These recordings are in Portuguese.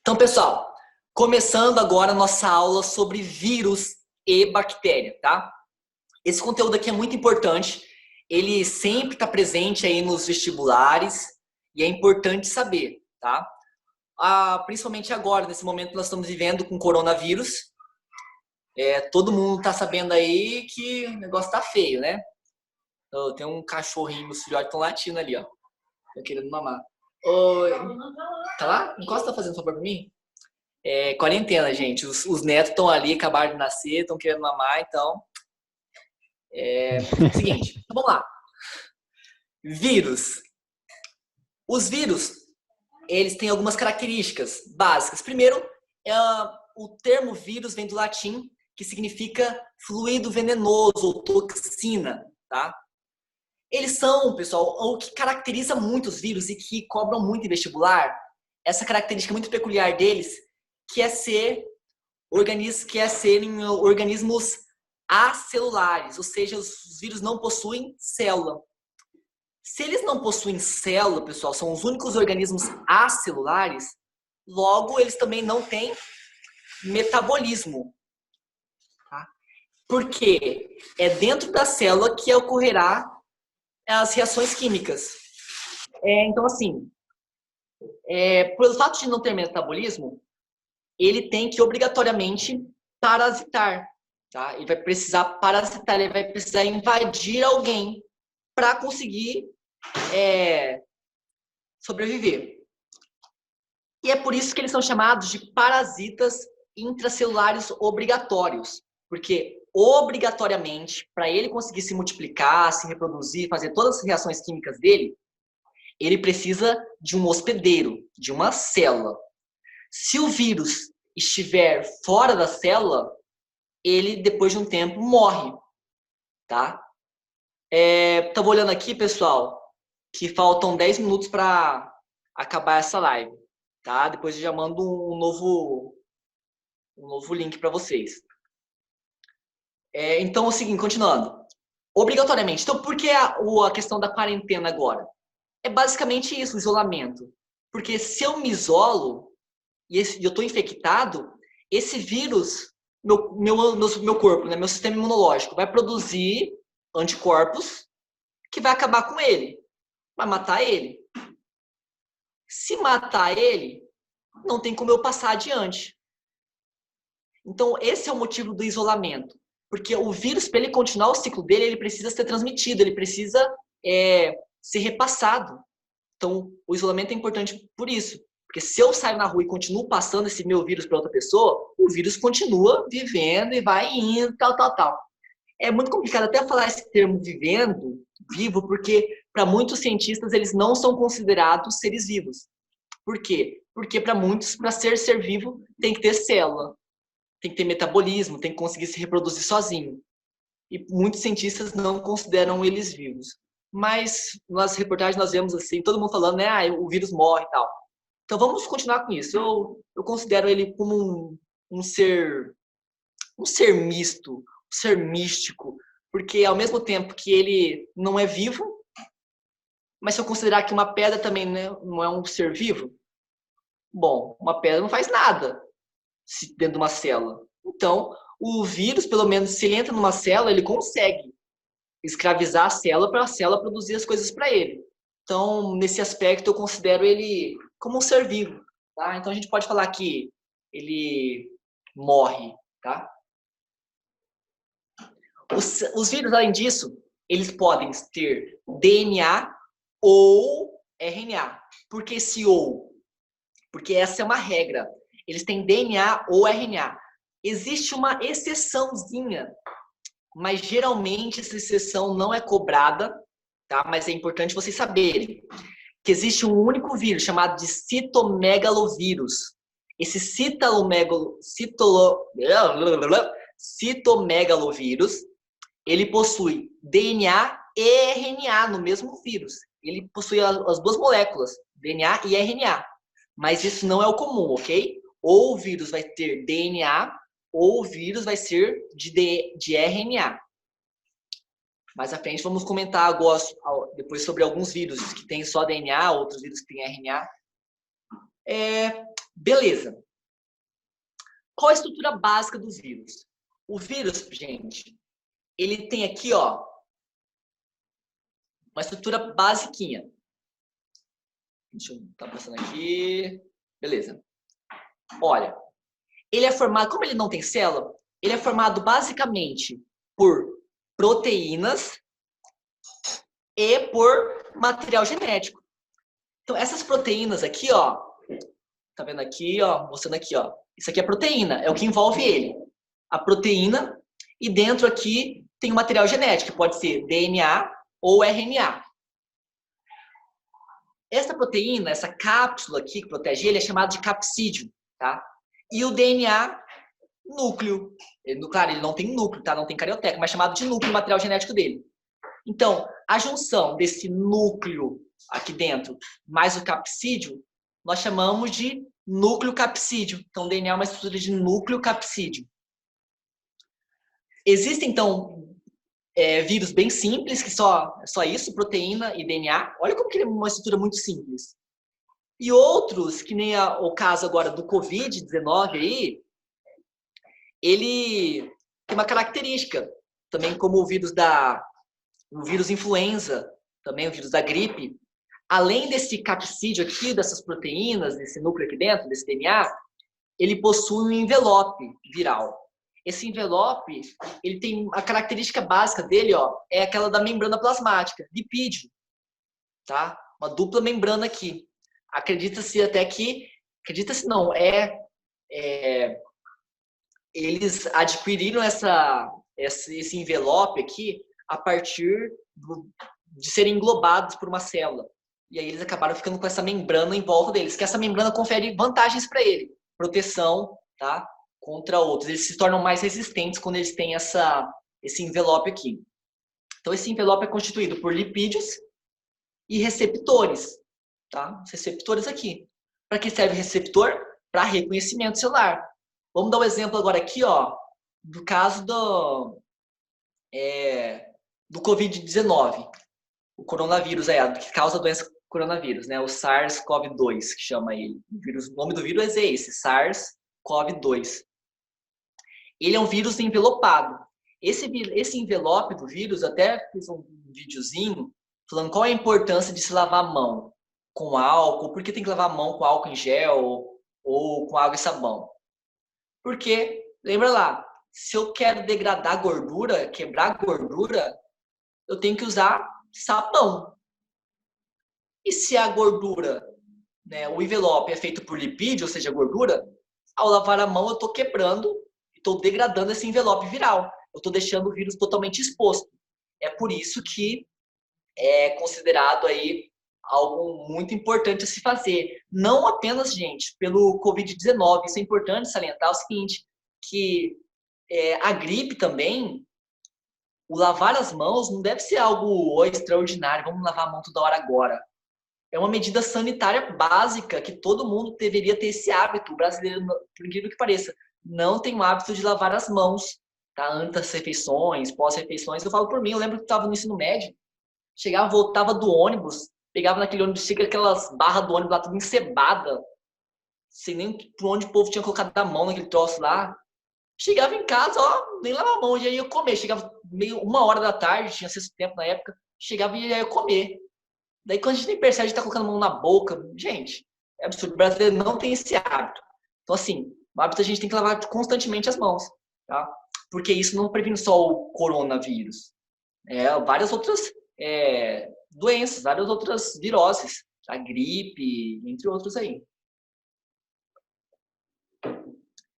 Então, pessoal, começando agora a nossa aula sobre vírus e bactéria, tá? Esse conteúdo aqui é muito importante, ele sempre está presente aí nos vestibulares e é importante saber, tá? Principalmente agora, nesse momento que nós estamos vivendo com coronavírus, todo mundo está sabendo aí que o negócio tá feio, né? Tem um cachorrinho, os filhotes estão latindo ali, ó. Estão querendo mamar. Oi. Tá lá? Encosta, tá fazendo favor pra mim? Quarentena, gente. Os netos estão ali, acabaram de nascer, estão querendo mamar, então... Seguinte, vamos lá. Vírus. Os vírus, eles têm algumas características básicas. Primeiro, o termo vírus vem do latim, que significa fluido venenoso ou toxina, tá? Eles são, pessoal, o que caracteriza muito os vírus e que cobram muito em vestibular, essa característica muito peculiar deles, que é serem organismos acelulares, ou seja, os vírus não possuem célula. Se eles não possuem célula, pessoal, são os únicos organismos acelulares, logo eles também não têm metabolismo. Tá? Porque é dentro da célula que ocorrerá as reações químicas. Então, assim, pelo fato de não ter metabolismo, ele tem que obrigatoriamente parasitar. Tá? Ele vai precisar parasitar, ele vai precisar invadir alguém para conseguir sobreviver. E é por isso que eles são chamados de parasitas intracelulares obrigatórios. Porque, obrigatoriamente, para ele conseguir se multiplicar, se reproduzir, fazer todas as reações químicas dele, ele precisa de um hospedeiro, de uma célula. Se o vírus estiver fora da célula, ele, depois de um tempo, morre. Tá? Estava olhando aqui, pessoal, que faltam 10 minutos para acabar essa live. Tá? Depois eu já mando um novo link para vocês. Então, é o seguinte, continuando. Obrigatoriamente. Então, por que a questão da quarentena agora? É basicamente isso, o isolamento. Porque se eu me isolo e eu estou infectado, esse vírus, meu corpo, né, meu sistema imunológico, vai produzir anticorpos que vai acabar com ele. Vai matar ele. Se matar ele, não tem como eu passar adiante. Então, esse é o motivo do isolamento. Porque o vírus, para ele continuar o ciclo dele, ele precisa ser transmitido, ele precisa ser repassado. Então, o isolamento é importante por isso. Porque se eu saio na rua e continuo passando esse meu vírus para outra pessoa, o vírus continua vivendo e vai indo, tal. É muito complicado até falar esse termo vivendo, vivo, porque para muitos cientistas eles não são considerados seres vivos. Por quê? Porque para muitos, para ser vivo, tem que ter célula, tem que ter metabolismo, tem que conseguir se reproduzir sozinho. E muitos cientistas não consideram eles vivos. Mas nas reportagens nós vemos assim, todo mundo falando, né, o vírus morre e tal. Então vamos continuar com isso. Eu considero ele como um ser misto, um ser místico, porque ao mesmo tempo que ele não é vivo, mas se eu considerar que uma pedra também não é um ser vivo, bom, uma pedra não faz nada dentro de uma célula. Então, o vírus, pelo menos, se ele entra numa célula, ele consegue escravizar a célula para a célula produzir as coisas para ele. Então, nesse aspecto, eu considero ele como um ser vivo. Tá? Então, a gente pode falar que ele morre. Tá? Os vírus, além disso, eles podem ter DNA ou RNA. Por que esse ou? Porque essa é uma regra. Eles têm DNA ou RNA. Existe uma exceçãozinha, mas geralmente essa exceção não é cobrada, tá? Mas é importante vocês saberem que existe um único vírus chamado de citomegalovírus. Esse citomegalovírus, ele possui DNA e RNA no mesmo vírus. Ele possui as duas moléculas, DNA e RNA. Mas isso não é o comum, ok? Ou o vírus vai ter DNA, ou o vírus vai ser de RNA. Mais à frente vamos comentar agora, depois sobre alguns vírus que têm só DNA, outros vírus que têm RNA. Beleza. Qual a estrutura básica do vírus? O vírus, gente, ele tem aqui, ó, uma estrutura basiquinha. Deixa eu estar passando aqui. Beleza. Olha, ele é formado, como ele não tem célula, ele é formado basicamente por proteínas e por material genético. Então, essas proteínas aqui, ó, tá vendo aqui, ó, mostrando aqui, ó. Isso aqui é proteína, é o que envolve ele. A proteína, e dentro aqui tem o material genético, que pode ser DNA ou RNA. Essa proteína, essa cápsula aqui que protege ele, é chamada de capsídeo, tá? E o DNA, núcleo. Claro, ele não tem núcleo, tá? Não tem carioteca, mas é chamado de núcleo, o material genético dele. Então, a junção desse núcleo aqui dentro mais o capsídeo, nós chamamos de núcleo capsídeo. Então, o DNA é uma estrutura de núcleo capsídeo. Existem, então, vírus bem simples, que só isso, proteína e DNA. Olha como que ele é uma estrutura muito simples. E outros, que nem o caso agora do Covid-19 aí, ele tem uma característica, também como o vírus influenza, também o vírus da gripe. Além desse capsídeo aqui, dessas proteínas, desse núcleo aqui dentro, desse DNA, ele possui um envelope viral. Esse envelope, ele tem a característica básica dele, ó, é aquela da membrana plasmática, lipídio, tá? Uma dupla membrana aqui. Acredita-se até que, acredita-se não, eles adquiriram esse envelope aqui a partir de serem englobados por uma célula. E aí eles acabaram ficando com essa membrana em volta deles, que essa membrana confere vantagens para ele, proteção, tá? Contra outros. Eles se tornam mais resistentes quando eles têm esse envelope aqui. Então, esse envelope é constituído por lipídios e receptores, tá? Os receptores aqui. Para que serve o receptor? Para reconhecimento celular. Vamos dar um exemplo agora aqui, ó, do caso do Covid-19, o coronavírus que causa a doença coronavírus, né? O SARS-CoV-2, que chama ele. O nome do vírus é esse, SARS-CoV-2. Ele é um vírus envelopado. Esse envelope do vírus, até fiz um videozinho falando qual é a importância de se lavar a mão com álcool, por que tem que lavar a mão com álcool em gel ou com água e sabão. Porque, lembra lá, se eu quero degradar gordura, quebrar gordura, eu tenho que usar sabão. E se a gordura, né, o envelope é feito por lipídio, ou seja, gordura, ao lavar a mão eu estou quebrando, estou degradando esse envelope viral. Eu estou deixando o vírus totalmente exposto. É por isso que é considerado aí algo muito importante a se fazer. Não apenas, gente, pelo Covid-19. Isso é importante salientar o seguinte, que a gripe também, o lavar as mãos não deve ser algo extraordinário. Vamos lavar a mão toda hora agora. É uma medida sanitária básica que todo mundo deveria ter esse hábito. O brasileiro, por incrível que pareça, não tem o hábito de lavar as mãos, tá? Antes das refeições, pós-refeições. Eu falo por mim, eu lembro que estava no ensino médio, chegava, voltava do ônibus, pegava naquele ônibus, chega aquelas barras do ônibus lá tudo encebada, sem nem por onde o povo tinha colocado a mão naquele troço lá. Chegava em casa, ó, nem lavava a mão, já ia comer. Chegava meio 1h da tarde, tinha sexto tempo na época, chegava e já ia comer. Daí quando a gente nem percebe, a gente tá colocando a mão na boca. Gente, é absurdo. O brasileiro não tem esse hábito. Então, assim, o hábito a gente tem que lavar constantemente as mãos, tá? Porque isso não previne só o coronavírus. Várias outras doenças, várias outras viroses, a gripe, entre outros aí.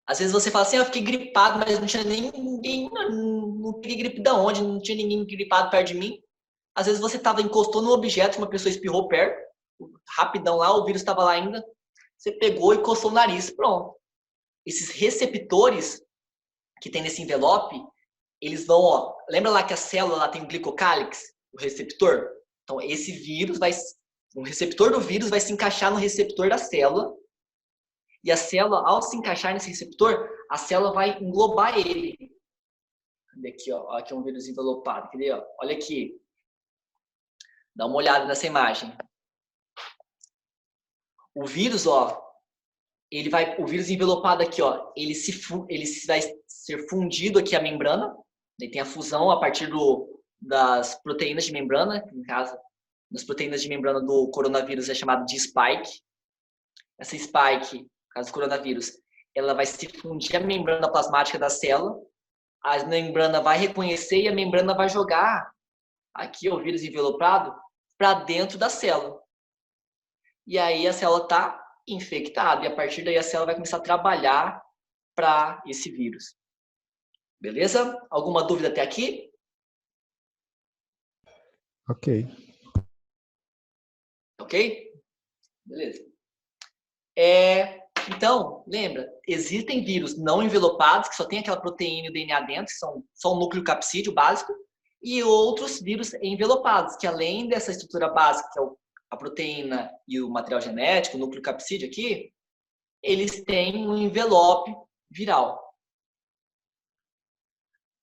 Às vezes você fala assim, eu fiquei gripado, mas não tinha ninguém, não peguei gripe da onde, não tinha ninguém gripado perto de mim. Às vezes você encostou no objeto, uma pessoa espirrou perto, rapidão lá, o vírus estava lá ainda, você pegou e coçou o nariz, pronto. Esses receptores que tem nesse envelope, eles vão, ó, lembra lá que a célula lá tem um glicocálix, o receptor? Então esse vírus o receptor do vírus vai se encaixar no receptor da célula, e a célula, ao se encaixar nesse receptor, a célula vai englobar ele. Cadê aqui, ó? Aqui é um vírus envelopado. Cadê, ó? Olha aqui. Dá uma olhada nessa imagem. O vírus, ó, o vírus envelopado aqui, ó, ele vai ser fundido aqui a membrana, ele tem a fusão a partir das proteínas de membrana, que no caso, das proteínas de membrana do coronavírus é chamado de spike. Essa spike, no caso do coronavírus, ela vai se fundir a membrana plasmática da célula, a membrana vai reconhecer e a membrana vai jogar aqui o vírus envelopado para dentro da célula. E aí a célula está infectada, e a partir daí a célula vai começar a trabalhar para esse vírus. Beleza? Alguma dúvida até aqui? Ok. Ok? Beleza. Então, lembra, existem vírus não envelopados, que só tem aquela proteína e o DNA dentro, que são só o núcleo capsídeo básico, e outros vírus envelopados, que além dessa estrutura básica, que é a proteína e o material genético, o núcleo capsídeo aqui, eles têm um envelope viral.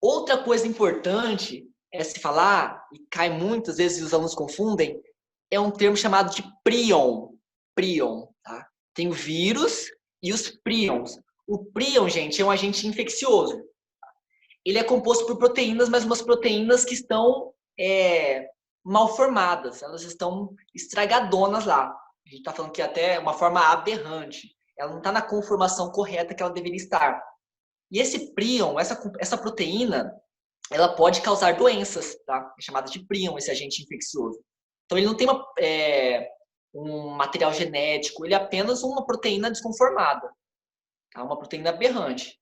Outra coisa importante é se falar, e cai muitas vezes os alunos confundem, é um termo chamado de prion. Prion, tá? Tem o vírus e os prions. O prion, gente, é um agente infeccioso. Ele é composto por proteínas, mas umas proteínas que estão mal formadas. Elas estão estragadonas lá. A gente está falando que até uma forma aberrante. Ela não está na conformação correta que ela deveria estar. E esse prion, essa proteína, ela pode causar doenças, tá? É chamada de prion, esse agente infeccioso. Então, ele não tem um material genético, ele é apenas uma proteína desconformada, tá? Uma proteína aberrante.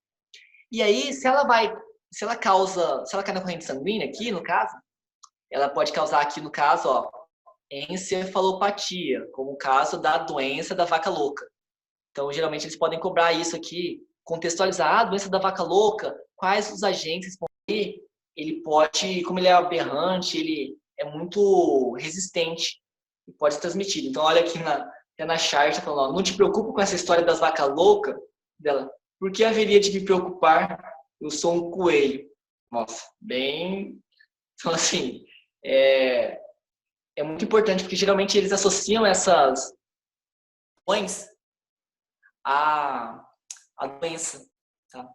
E aí, se ela cai na corrente sanguínea aqui, no caso, ela pode causar aqui, no caso, ó, encefalopatia, como o caso da doença da vaca louca. Então, geralmente, eles podem cobrar isso aqui, contextualizar a doença da vaca louca, quais os agentes ele pode, como ele é aberrante, ele é muito resistente e pode ser transmitido. Então, olha aqui na chart, falando, ó, não te preocupa com essa história das vacas loucas dela. Por que haveria de me preocupar? Eu sou um coelho. Nossa, bem... Então, assim, é muito importante, porque geralmente eles associam essas doenças a doença, tá?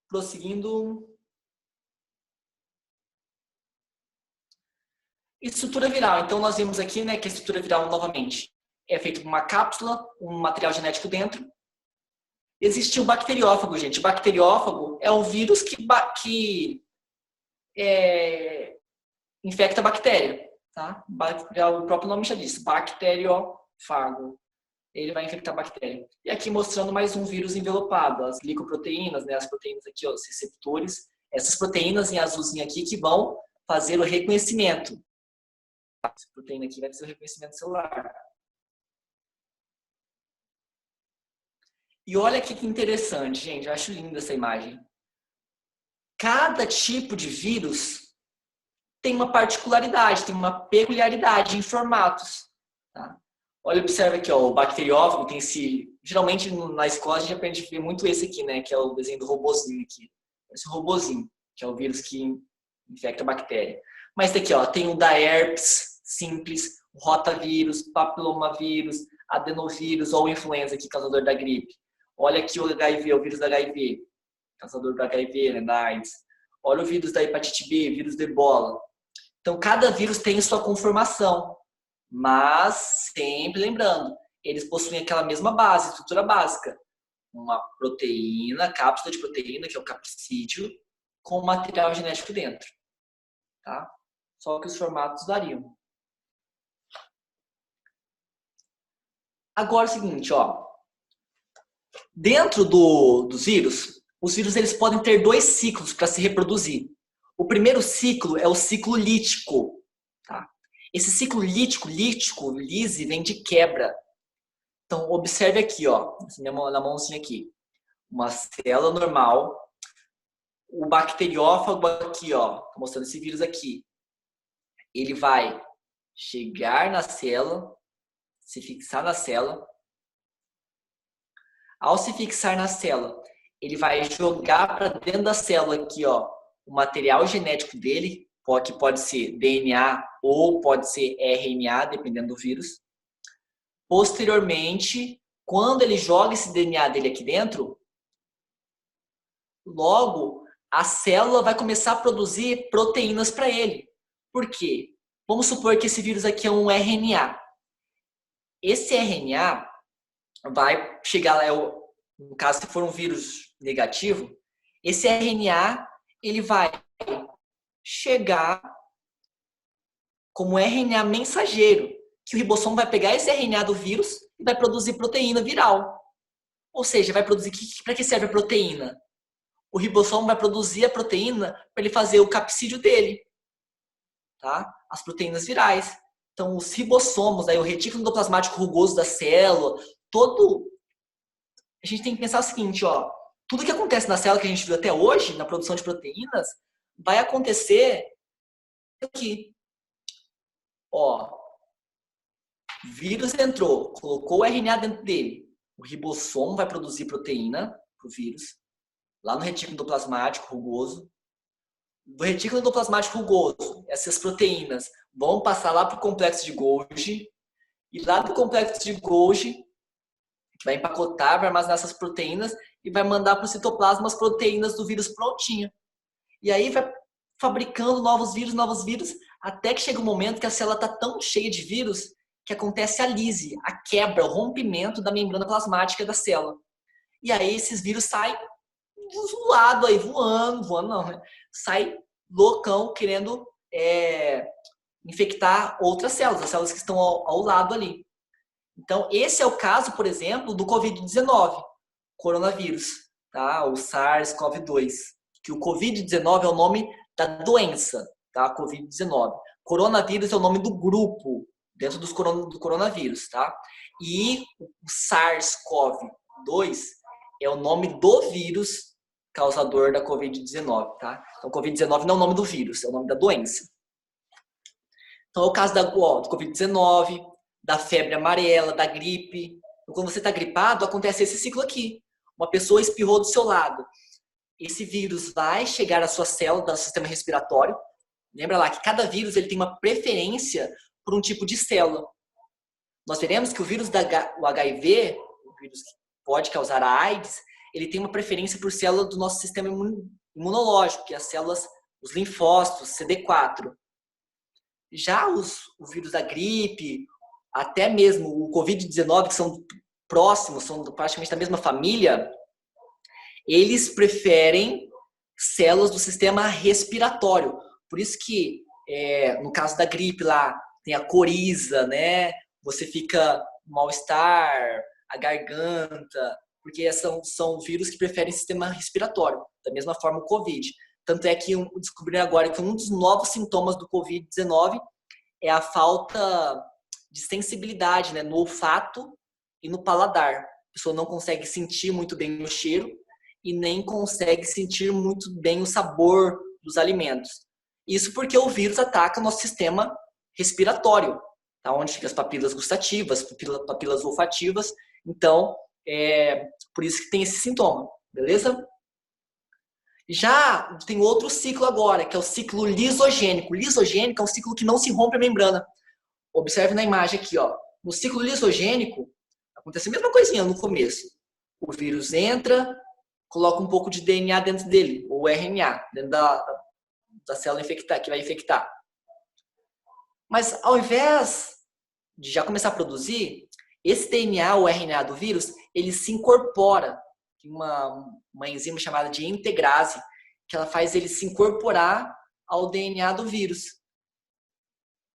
Prosseguindo. Estrutura viral. Então, nós vimos aqui, né, que a estrutura viral, novamente, é feita por uma cápsula, um material genético dentro. Existe o bacteriófago, gente. O bacteriófago é o vírus que infecta a bactéria, tá? O próprio nome já diz, bacteriófago. Ele vai infectar a bactéria. E aqui mostrando mais um vírus envelopado, as glicoproteínas, né, as proteínas aqui, ó, os receptores. Essas proteínas em azulzinho aqui que vão fazer o reconhecimento. Essa proteína aqui vai fazer o reconhecimento celular. E olha aqui que interessante, gente. Eu acho linda essa imagem. Cada tipo de vírus tem uma particularidade, tem uma peculiaridade em formatos. Tá? Olha, observa aqui, ó, o bacteriófago tem esse... Geralmente na escola a gente aprende a ver muito esse aqui, né? Que é o desenho do robozinho aqui. Esse robozinho, que é o vírus que infecta a bactéria. Mas daqui, ó, tem o da herpes simples, o rotavírus, papilomavírus, adenovírus ou influenza aqui, causador da gripe. Olha aqui o HIV, o vírus da HIV, causador do HIV, né, da AIDS. Olha o vírus da hepatite B, vírus do Ebola. Então, cada vírus tem sua conformação, mas sempre lembrando, eles possuem aquela mesma base, estrutura básica. Uma proteína, cápsula de proteína, que é o capsídeo, com material genético dentro. Tá? Só que os formatos variam. Agora é o seguinte, ó. Dentro dos vírus, os vírus eles podem ter 2 ciclos para se reproduzir. O primeiro ciclo é o ciclo lítico. Tá? Esse ciclo lítico, lise, vem de quebra. Então, observe aqui, ó, na mãozinha aqui. Uma célula normal. O bacteriófago aqui, ó, tô mostrando esse vírus aqui. Ele vai chegar na célula, se fixar na célula. Ao se fixar na célula, ele vai jogar para dentro da célula aqui, ó, o material genético dele, que pode ser DNA ou pode ser RNA, dependendo do vírus. Posteriormente, quando ele joga esse DNA dele aqui dentro, logo a célula vai começar a produzir proteínas para ele. Por quê? Vamos supor que esse vírus aqui é um RNA. Esse RNA vai chegar lá, no caso, se for um vírus negativo, esse RNA ele vai chegar como RNA mensageiro, que o ribossomo vai pegar esse RNA do vírus e vai produzir proteína viral. Ou seja, vai produzir, para que serve a proteína? O ribossomo vai produzir a proteína para ele fazer o capsídeo dele, tá? As proteínas virais. Então, os ribossomos, aí, o retículo endoplasmático rugoso da célula, todo... A gente tem que pensar o seguinte, ó, tudo que acontece na célula que a gente viu até hoje, na produção de proteínas, vai acontecer aqui. Ó, o vírus entrou, colocou o RNA dentro dele. O ribossomo vai produzir proteína para o vírus, lá no retículo endoplasmático rugoso. Do retículo endoplasmático rugoso, essas proteínas vão passar lá para o complexo de Golgi. E lá do complexo de Golgi, que vai empacotar, vai armazenar essas proteínas e vai mandar para o citoplasma as proteínas do vírus prontinha. E aí vai fabricando novos vírus, até que chega um momento que a célula está tão cheia de vírus que acontece a lise, a quebra, o rompimento da membrana plasmática da célula. E aí esses vírus saem voado aí, voando não, né? Sai loucão querendo infectar outras células, as células que estão ao lado ali. Então, esse é o caso, por exemplo, do Covid-19, coronavírus, tá? O SARS-CoV-2, que o Covid-19 é o nome da doença, tá? Covid-19. Coronavírus é o nome do grupo dentro do coronavírus, tá? E o SARS-CoV-2 é o nome do vírus causador da Covid-19, tá? Então, Covid-19 não é o nome do vírus, é o nome da doença. Então, é o caso do Covid-19, da febre amarela, da gripe. Então, quando você está gripado, acontece esse ciclo aqui. Uma pessoa espirrou do seu lado. Esse vírus vai chegar à sua célula do sistema respiratório. Lembra lá que cada vírus ele tem uma preferência por um tipo de célula. Nós veremos que o vírus o HIV, o vírus que pode causar a AIDS, ele tem uma preferência por célula do nosso sistema imunológico, que é as células, os linfócitos, CD4. Já o vírus da gripe, até mesmo o Covid-19, que são próximos, são praticamente da mesma família, eles preferem células do sistema respiratório. Por isso que, no caso da gripe lá, tem a coriza, né? Você fica mal-estar, a garganta, porque são vírus que preferem sistema respiratório. Da mesma forma o Covid. Tanto é que descobriram agora que um dos novos sintomas do Covid-19 é a falta de sensibilidade, né, no olfato e no paladar. A pessoa não consegue sentir muito bem o cheiro e nem consegue sentir muito bem o sabor dos alimentos. Isso porque o vírus ataca o nosso sistema respiratório, tá? Onde ficam as papilas gustativas, papilas olfativas. Então, por isso que tem esse sintoma, beleza? Já tem outro ciclo agora, que é o ciclo lisogênico. Lisogênico é um ciclo que não se rompe a membrana. Observe na imagem aqui, ó. No ciclo lisogênico, acontece a mesma coisinha no começo. O vírus entra, coloca um pouco de DNA dentro dele, ou RNA, dentro da célula infectar, que vai infectar. Mas ao invés de já começar a produzir, esse DNA, ou RNA do vírus, ele se incorpora. Tem uma enzima chamada de integrase, que ela faz ele se incorporar ao DNA do vírus.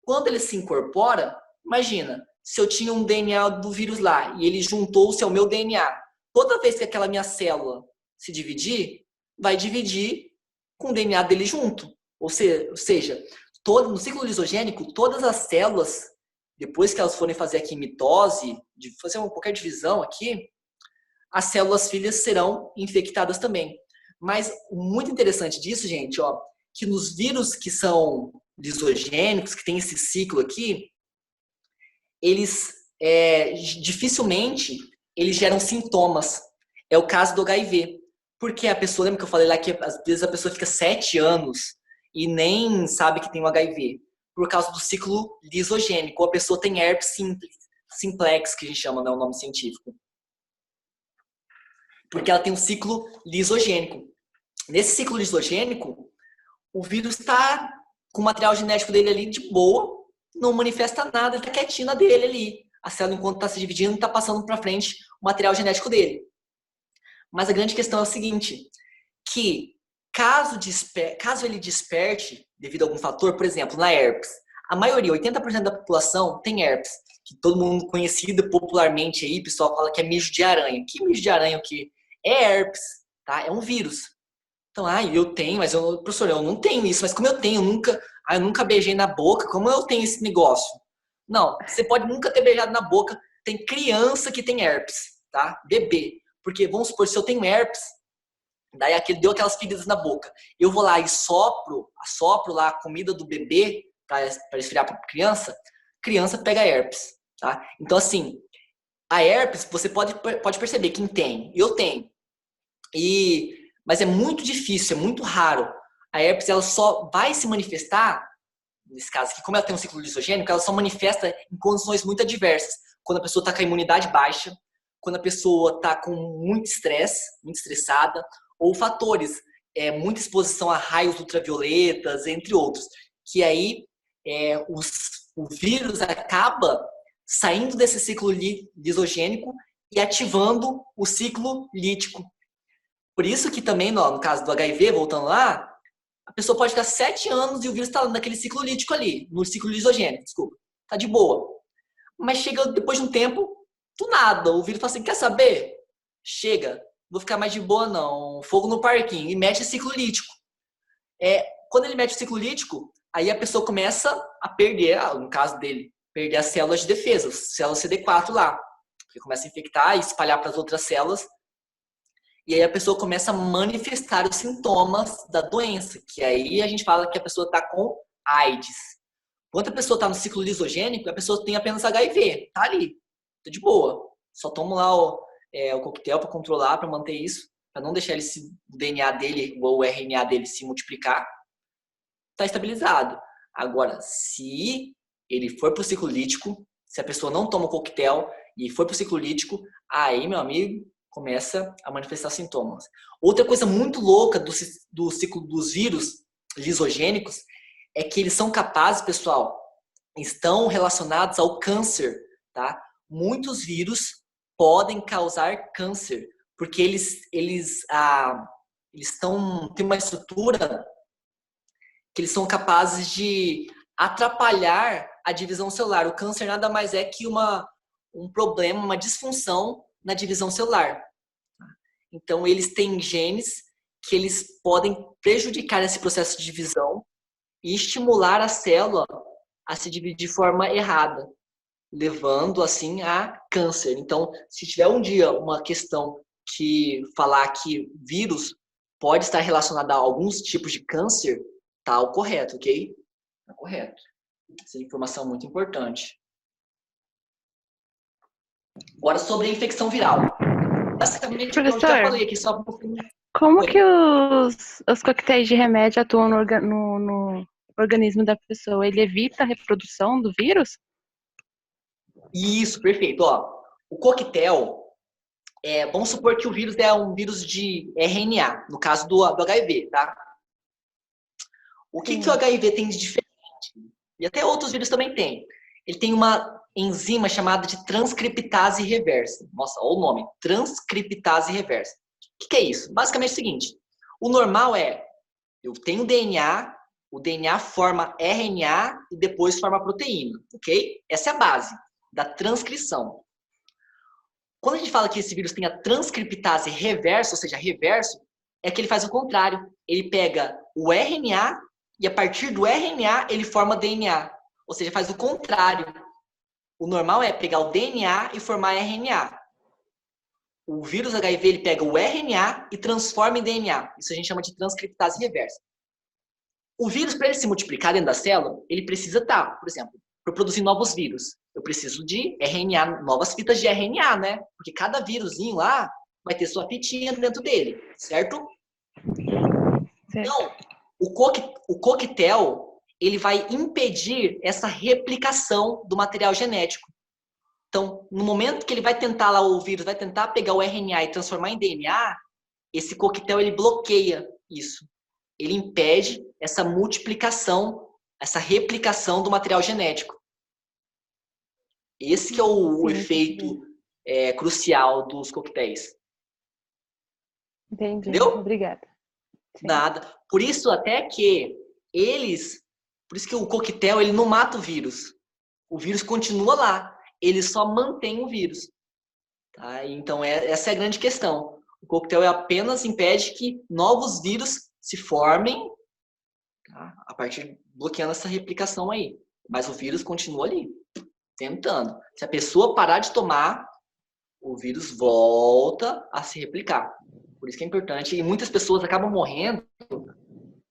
Quando ele se incorpora, imagina, se eu tinha um DNA do vírus lá e ele juntou-se ao meu DNA, toda vez que aquela minha célula se dividir, vai dividir com o DNA dele junto. Ou seja, no ciclo lisogênico, todas as células, depois que elas forem fazer aqui mitose, de fazer qualquer divisão aqui, as células filhas serão infectadas também. Mas o muito interessante disso, gente, ó, que nos vírus que são lisogênicos, que tem esse ciclo aqui, eles dificilmente eles geram sintomas. É o caso do HIV. Porque a pessoa, lembra que eu falei lá que às vezes a pessoa fica 7 anos e nem sabe que tem o HIV? Por causa do ciclo lisogênico. Ou a pessoa tem herpes simples, simplex, que a gente chama, né, o nome científico. Porque ela tem um ciclo lisogênico. Nesse ciclo lisogênico, o vírus está com o material genético dele ali de boa, não manifesta nada, ele está quietinho na dele ali. A célula, enquanto está se dividindo, está passando para frente o material genético dele. Mas a grande questão é o seguinte, que caso ele desperte, devido a algum fator, por exemplo, na herpes, a maioria, 80% da população tem herpes, que todo mundo conhecido popularmente aí, o pessoal fala que é mijo de aranha. Que mijo de aranha o quê? É herpes, tá? É um vírus. Então, eu tenho, mas professor, eu não tenho isso, mas como eu tenho, eu nunca beijei na boca, como eu tenho esse negócio? Não, você pode nunca ter beijado na boca, tem criança que tem herpes, tá? Bebê. Porque, vamos supor, se eu tenho herpes, daí deu aquelas feridas na boca, eu vou lá e assopro lá a comida do bebê para esfriar para criança pega herpes, tá? Então, assim, a herpes, você pode perceber quem tem. Eu tenho. Mas é muito difícil, é muito raro. A herpes, ela só vai se manifestar, nesse caso aqui, como ela tem um ciclo lisogênico, ela só manifesta em condições muito adversas. Quando a pessoa está com a imunidade baixa, quando a pessoa está com muito estresse, muito estressada, ou fatores, muita exposição a raios ultravioletas, entre outros, que aí o vírus acaba saindo desse ciclo lisogênico e ativando o ciclo lítico. Por isso que também, no caso do HIV, voltando lá, a pessoa pode ficar 7 anos e o vírus está naquele ciclo lítico ali, no ciclo lisogênico, desculpa. Tá de boa. Mas chega depois de um tempo, do nada, o vírus fala assim, quer saber? Chega, não vou ficar mais de boa não, fogo no parquinho, e mete ciclo lítico. Quando ele mete o ciclo lítico, aí a pessoa começa a perder, no caso dele, perder as células de defesa, as células CD4 lá, que começa a infectar e espalhar para as outras células. E aí a pessoa começa a manifestar os sintomas da doença, que aí a gente fala que a pessoa está com AIDS. Quando a pessoa está no ciclo lisogênico, a pessoa tem apenas HIV, tá ali, tá de boa. Só toma lá o coquetel para controlar, para manter isso, para não deixar o DNA dele ou o RNA dele se multiplicar. Está estabilizado. Agora, se ele for para o ciclo lítico, se a pessoa não toma o coquetel e for para o ciclo lítico, aí, meu amigo, começa a manifestar sintomas. Outra coisa muito louca do ciclo dos vírus lisogênicos é que eles são capazes, pessoal, estão relacionados ao câncer, tá? Muitos vírus podem causar câncer, porque eles têm uma estrutura que eles são capazes de atrapalhar a divisão celular. O câncer nada mais é que um problema, uma disfunção na divisão celular. Então, eles têm genes que eles podem prejudicar esse processo de divisão e estimular a célula a se dividir de forma errada, levando, assim, a câncer. Então, se tiver um dia uma questão que falar que vírus pode estar relacionado a alguns tipos de câncer, tá o correto, ok? Tá correto. Essa informação é muito importante. Agora, sobre a infecção viral. Basicamente, eu já falei aqui, só um pouquinho. Como que os coquetéis de remédio atuam no organismo da pessoa? Ele evita a reprodução do vírus? Isso, perfeito. O coquetel, vamos supor que o vírus é um vírus de RNA, no caso do HIV, tá? O que o HIV tem de diferente? E até outros vírus também tem. Ele tem uma enzima chamada de transcriptase reversa. Nossa, olha o nome, transcriptase reversa. O que é isso? Basicamente é o seguinte, o normal eu tenho DNA, o DNA forma RNA e depois forma proteína, ok? Essa é a base da transcrição. Quando a gente fala que esse vírus tem a transcriptase reversa, ou seja, reverso, é que ele faz o contrário. Ele pega o RNA e a partir do RNA ele forma DNA. Ou seja, faz o contrário. O normal é pegar o DNA e formar RNA. O vírus HIV ele pega o RNA e transforma em DNA. Isso a gente chama de transcriptase reversa. O vírus, para ele se multiplicar dentro da célula, ele precisa estar, por exemplo, para produzir novos vírus. Eu preciso de RNA, novas fitas de RNA, né? Porque cada vírusinho lá vai ter sua fitinha dentro dele, certo? Então, o coquetel, ele vai impedir essa replicação do material genético. Então, no momento que ele vai tentar lá, o vírus vai tentar pegar o RNA e transformar em DNA, esse coquetel ele bloqueia isso. Ele impede essa multiplicação, essa replicação do material genético. Esse que é o Sim, efeito crucial dos coquetéis. entendi. Entendeu? Obrigada. Sim. Nada. Por isso até que por isso que o coquetel ele não mata o vírus. O vírus continua lá. Ele só mantém o vírus. Tá? Então essa é a grande questão. O coquetel apenas impede que novos vírus se formem, tá? A partir bloqueando essa replicação aí. Mas o vírus continua ali, tentando. Se a pessoa parar de tomar, o vírus volta a se replicar. Por isso que é importante. E muitas pessoas acabam morrendo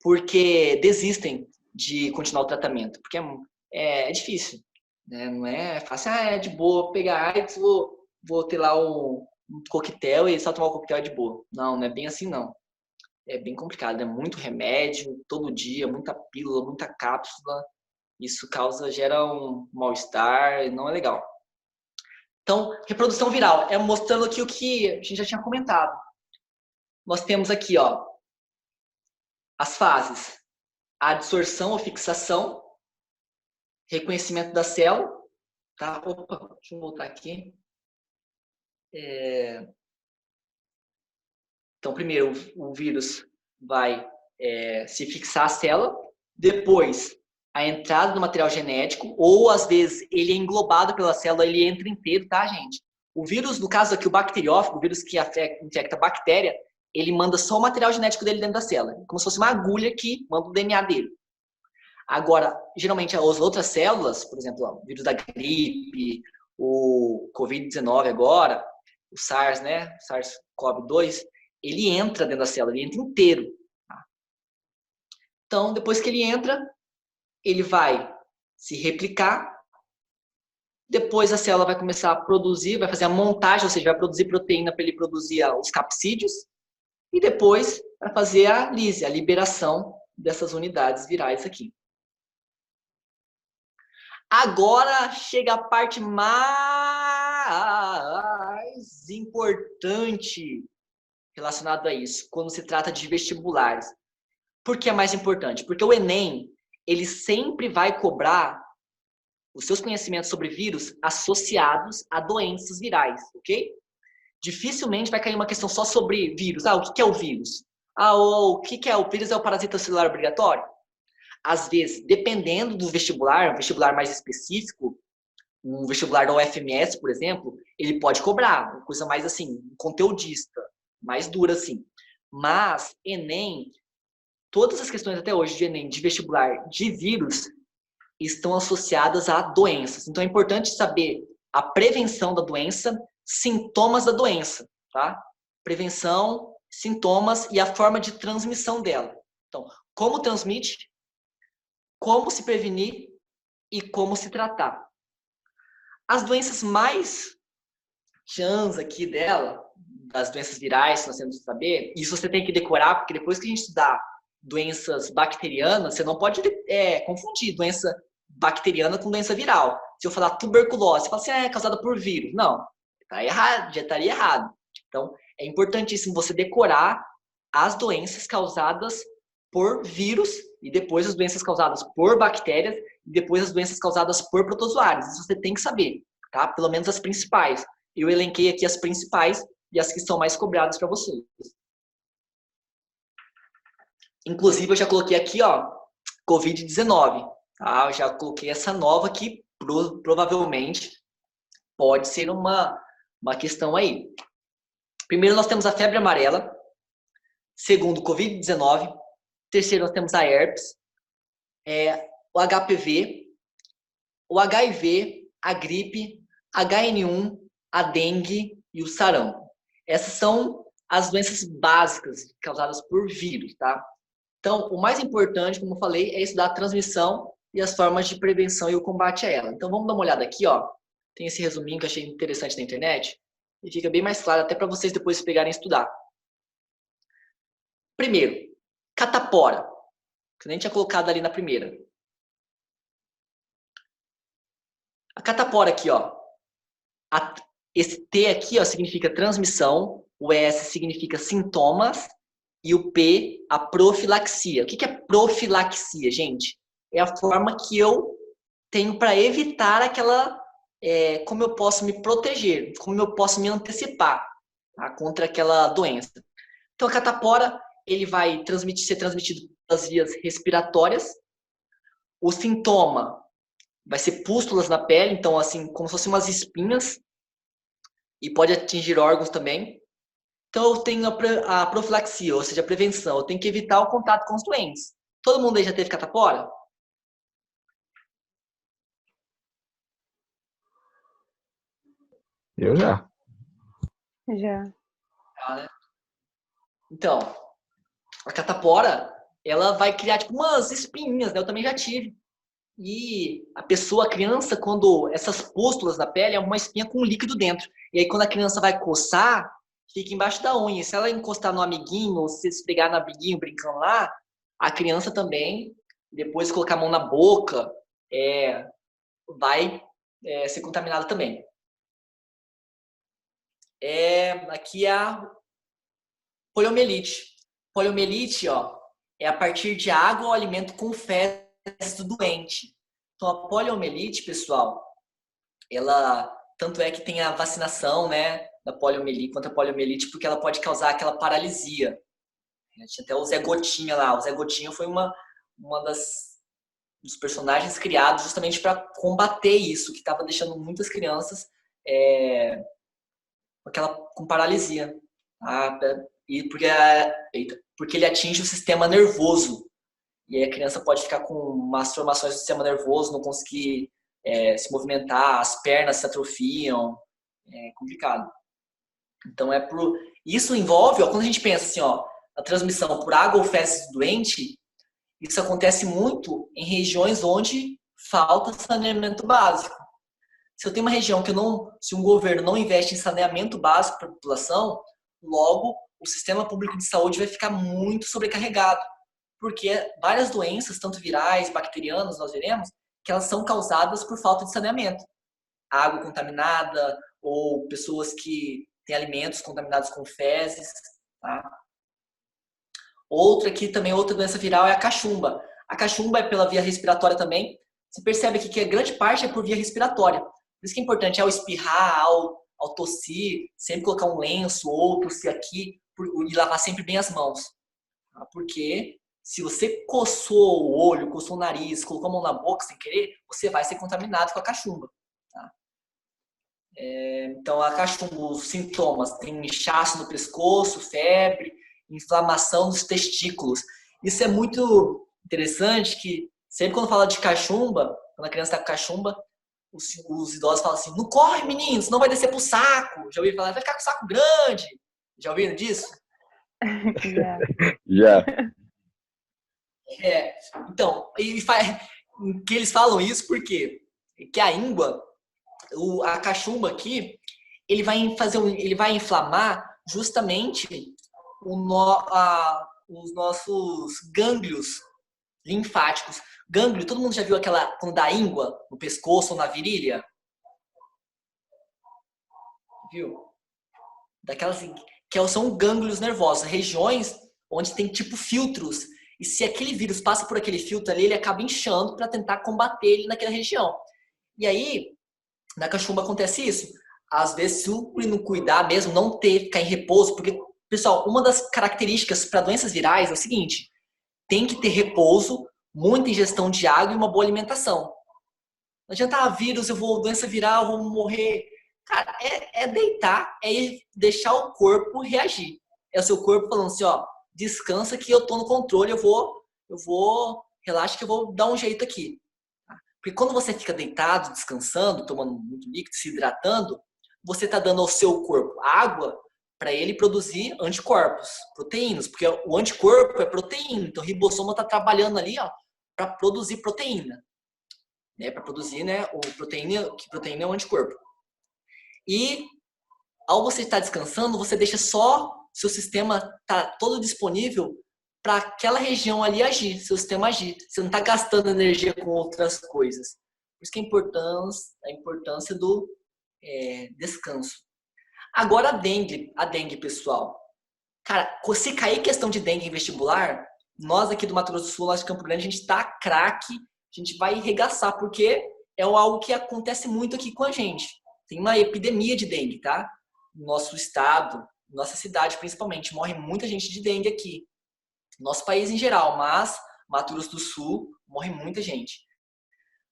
porque desistem de continuar o tratamento. Porque é difícil. Né? Não é fácil. É de boa pegar AIDS, vou ter lá um coquetel e só tomar o coquetel é de boa. Não é bem assim não. É bem complicado. É muito remédio, todo dia, muita pílula, muita cápsula. Isso gera um mal-estar e não é legal. Então, reprodução viral é mostrando aqui o que a gente já tinha comentado. Nós temos aqui, ó, as fases: a adsorção ou fixação, reconhecimento da célula, tá? Opa, deixa eu voltar aqui. Então, primeiro o vírus vai se fixar à célula, depois a entrada do material genético, ou às vezes ele é englobado pela célula, ele entra inteiro, tá, gente? O vírus, no caso aqui, o bacteriófago, o vírus que infecta a bactéria, ele manda só o material genético dele dentro da célula, como se fosse uma agulha que manda o DNA dele. Agora, geralmente as outras células, por exemplo, o vírus da gripe, o Covid-19 agora, o SARS, né, SARS-CoV-2, ele entra dentro da célula, ele entra inteiro. Tá? Então, depois que ele entra, ele vai se replicar, depois a célula vai começar a produzir, vai fazer a montagem, ou seja, vai produzir proteína para ele produzir os capsídeos, e depois vai fazer a lise, a liberação dessas unidades virais aqui. Agora chega a parte mais importante relacionada a isso, quando se trata de vestibulares. Por que é mais importante? Porque o Enem, ele sempre vai cobrar os seus conhecimentos sobre vírus associados a doenças virais, ok? Dificilmente vai cair uma questão só sobre vírus. O que é o vírus? O que é o vírus? É o parasita celular obrigatório? Às vezes, dependendo do vestibular, um vestibular mais específico, um vestibular da UFMS, por exemplo, ele pode cobrar, uma coisa mais assim, conteudista, mais dura assim. Mas, Enem, todas as questões até hoje de Enem, de vestibular, de vírus, estão associadas a doenças. Então, é importante saber a prevenção da doença, sintomas da doença, tá? Prevenção, sintomas e a forma de transmissão dela. Então, como transmite, como se prevenir e como se tratar. As doenças mais chãs aqui dela, das doenças virais que nós temos que saber, isso você tem que decorar, porque depois que a gente estudar doenças bacterianas, você não pode confundir doença bacteriana com doença viral. Se eu falar tuberculose, você fala assim, é causada por vírus. Não, tá errado, já estaria errado. Então, é importantíssimo você decorar as doenças causadas por vírus e depois as doenças causadas por bactérias e depois as doenças causadas por protozoários. Isso você tem que saber, tá? Pelo menos as principais. Eu elenquei aqui as principais e as que são mais cobradas para vocês. Inclusive, eu já coloquei aqui, ó, Covid-19. Tá? Eu já coloquei essa nova que provavelmente pode ser uma questão aí. Primeiro, nós temos a febre amarela. Segundo, Covid-19. Terceiro, nós temos a herpes, o HPV, o HIV, a gripe, HN1, a dengue e o sarampo. Essas são as doenças básicas causadas por vírus, tá? Então, o mais importante, como eu falei, é estudar a transmissão e as formas de prevenção e o combate a ela. Então, vamos dar uma olhada aqui, ó. Tem esse resuminho que eu achei interessante na internet e fica bem mais claro até para vocês depois pegarem e estudar. Primeiro, catapora, que eu nem tinha colocado ali na primeira. A catapora aqui, ó. A, esse T aqui, ó, significa transmissão, o S significa sintomas e o P, a profilaxia. O que é profilaxia, gente? É a forma que eu tenho para evitar aquela... como eu posso me proteger, como eu posso me antecipar, tá, contra aquela doença. Então, a catapora, ele vai ser transmitido pelas vias respiratórias. O sintoma vai ser pústulas na pele, então, assim, como se fossem umas espinhas, e pode atingir órgãos também. Então, eu tenho a profilaxia, ou seja, a prevenção. Eu tenho que evitar o contato com os doentes. Todo mundo aí já teve catapora? Eu já. Já. Então, a catapora, ela vai criar tipo umas espinhas, né? Eu também já tive. E a pessoa, a criança, quando essas pústulas na pele, é uma espinha com líquido dentro. E aí, quando a criança vai coçar, fica embaixo da unha. Se ela encostar no amiguinho, ou se esfregar no amiguinho brincando lá, a criança também, depois colocar a mão na boca, vai ser contaminada também. Aqui é a poliomielite. Poliomielite, ó, é a partir de água ou alimento com fezes do doente. Então, a poliomielite, pessoal, ela tanto é que tem a vacinação, né, da poliomielite contra a poliomielite, porque ela pode causar aquela paralisia. Tinha até o Zé Gotinha lá. O Zé Gotinha foi uma dos personagens criados justamente para combater isso, que estava deixando muitas crianças com paralisia. Tá? E porque ele atinge o sistema nervoso. E aí a criança pode ficar com umas formações do sistema nervoso, não conseguir se movimentar, as pernas se atrofiam. É complicado. Então, isso envolve, ó, quando a gente pensa assim, ó, a transmissão por água ou fezes do doente, isso acontece muito em regiões onde falta saneamento básico. Se eu tenho uma região se um governo não investe em saneamento básico para a população, logo o sistema público de saúde vai ficar muito sobrecarregado. Porque várias doenças, tanto virais, bacterianas, nós veremos, que elas são causadas por falta de saneamento. Água contaminada, ou pessoas que têm alimentos contaminados com fezes. Tá? Outra doença viral é a cachumba. A cachumba é pela via respiratória também. Você percebe aqui que a grande parte é por via respiratória. Por isso que é importante, ao espirrar, ao tossir, sempre colocar um lenço ou tossir aqui e lavar sempre bem as mãos. Tá? Porque se você coçou o olho, coçou o nariz, colocou a mão na boca sem querer, você vai ser contaminado com a cachumba. Tá? Então, a cachumba, os sintomas, tem inchaço no pescoço, febre, inflamação nos testículos. Isso é muito interessante que sempre quando fala de cachumba, quando a criança está com cachumba, os idosos falam assim, não corre, menino, senão vai descer pro saco. Já ouviram falar, vai ficar com o saco grande. Já ouviram disso? Já. Então, que eles falam isso porque que a íngua, a cachumba aqui, ele vai inflamar justamente os nossos gânglios linfáticos. Gânglio, todo mundo já viu quando dá íngua no pescoço ou na virilha? Viu? Daquelas que são gânglios nervosos, regiões onde tem tipo filtros. E se aquele vírus passa por aquele filtro ali, ele acaba inchando para tentar combater ele naquela região. E aí, na cachumba acontece isso. Às vezes, se o não cuidar mesmo, não ficar em repouso, porque, pessoal, uma das características para doenças virais é o seguinte: tem que ter repouso, muita ingestão de água e uma boa alimentação. Não adianta vírus, doença viral, eu vou morrer. Cara, é deitar, é deixar o corpo reagir. É o seu corpo falando assim, ó, descansa que eu tô no controle, relaxa que eu vou dar um jeito aqui. Porque quando você fica deitado, descansando, tomando muito líquido, se hidratando, você está dando ao seu corpo água para ele produzir anticorpos, proteínas, porque o anticorpo é proteína, então o ribossomo está trabalhando ali para produzir proteína, né? Para produzir, né, que proteína é o anticorpo. E ao você estar descansando, você deixa só seu sistema tá todo disponível para aquela região ali agir, seu sistema agir. Você não está gastando energia com outras coisas. Por isso que a importância descanso. Agora a dengue, pessoal. Cara, se cair questão de dengue em vestibular, nós aqui do Mato Grosso do Sul, nós de Campo Grande, a gente tá craque, a gente vai arregaçar, porque é algo que acontece muito aqui com a gente. Tem uma epidemia de dengue, tá? No nosso estado, nossa cidade principalmente, morre muita gente de dengue aqui. Nosso país em geral, mas Mato Grosso do Sul morre muita gente.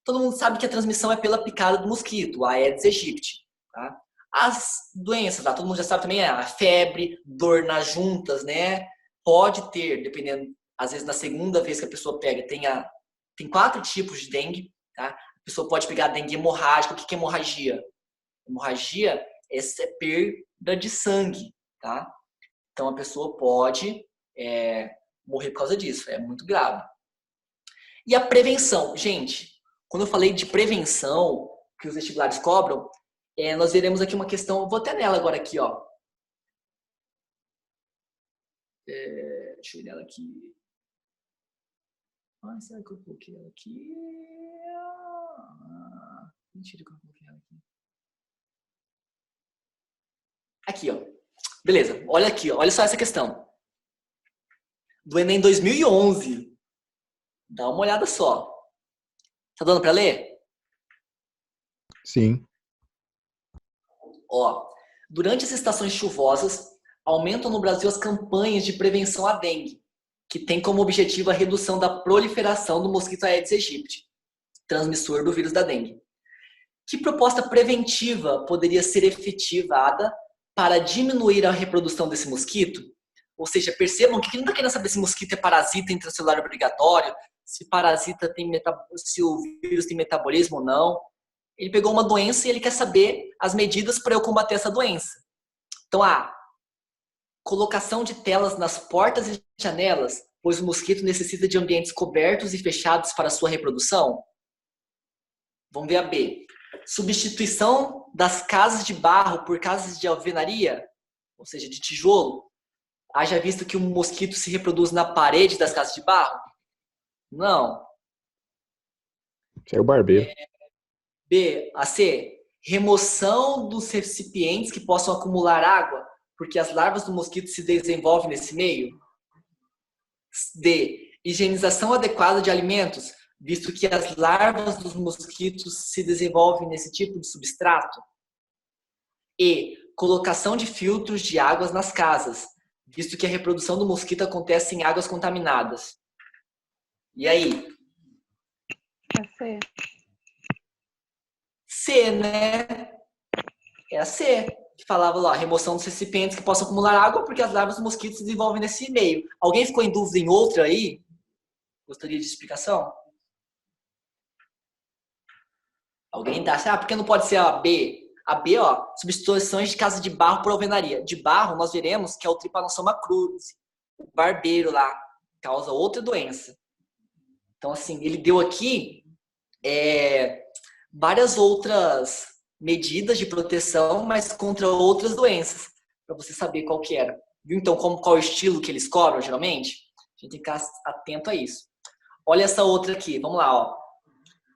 Todo mundo sabe que a transmissão é pela picada do mosquito, a Aedes aegypti, tá? As doenças, tá? Todo mundo já sabe também, a febre, dor nas juntas, né? Pode ter, dependendo, às vezes na segunda vez que a pessoa pega, tem 4 tipos de dengue, tá? A pessoa pode pegar dengue hemorrágica. O que é hemorragia? Hemorragia é perda de sangue, tá? Então a pessoa pode morrer por causa disso, é muito grave. E a prevenção, gente, quando eu falei de prevenção que os vestibulares cobram, nós veremos aqui uma questão, vou até nela agora aqui, ó. Deixa eu ir nela aqui. Será que eu coloquei ela aqui? Mentira que eu coloquei ela aqui. Aqui, ó. Beleza, olha aqui, ó. Olha só essa questão. Do Enem 2011. Dá uma olhada só. Tá dando para ler? Sim. Ó, durante as estações chuvosas, aumentam no Brasil as campanhas de prevenção à dengue, que tem como objetivo a redução da proliferação do mosquito Aedes aegypti, transmissor do vírus da dengue. Que proposta preventiva poderia ser efetivada para diminuir a reprodução desse mosquito? Ou seja, percebam que ele não está querendo saber se mosquito é parasita intracelular obrigatório, se parasita se o vírus tem metabolismo ou não. Ele pegou uma doença e ele quer saber as medidas para eu combater essa doença. Então, colocação de telas nas portas e janelas, pois o mosquito necessita de ambientes cobertos e fechados para sua reprodução. Vamos ver a B. Substituição das casas de barro por casas de alvenaria, ou seja, de tijolo. Haja visto que o mosquito se reproduz na parede das casas de barro? Não. Isso é o barbeiro. B. A C. Remoção dos recipientes que possam acumular água, porque as larvas do mosquito se desenvolvem nesse meio. D. Higienização adequada de alimentos, visto que as larvas dos mosquitos se desenvolvem nesse tipo de substrato. E. Colocação de filtros de águas nas casas, visto que a reprodução do mosquito acontece em águas contaminadas. E aí? C. C, né? É a C, que falava lá, remoção dos recipientes que possam acumular água, porque as larvas do mosquito se desenvolvem nesse meio. Alguém ficou em dúvida em outra aí? Gostaria de explicação? Alguém dá? Por que não pode ser a B? A B, ó, substituições de casa de barro por alvenaria. De barro, nós veremos que é o Trypanosoma cruzi, o barbeiro lá, causa outra doença. Então, assim, ele deu aqui várias outras medidas de proteção, mas contra outras doenças, para você saber qual que era. Viu, então, qual o estilo que eles cobram, geralmente? A gente tem que ficar atento a isso. Olha essa outra aqui, vamos lá, ó.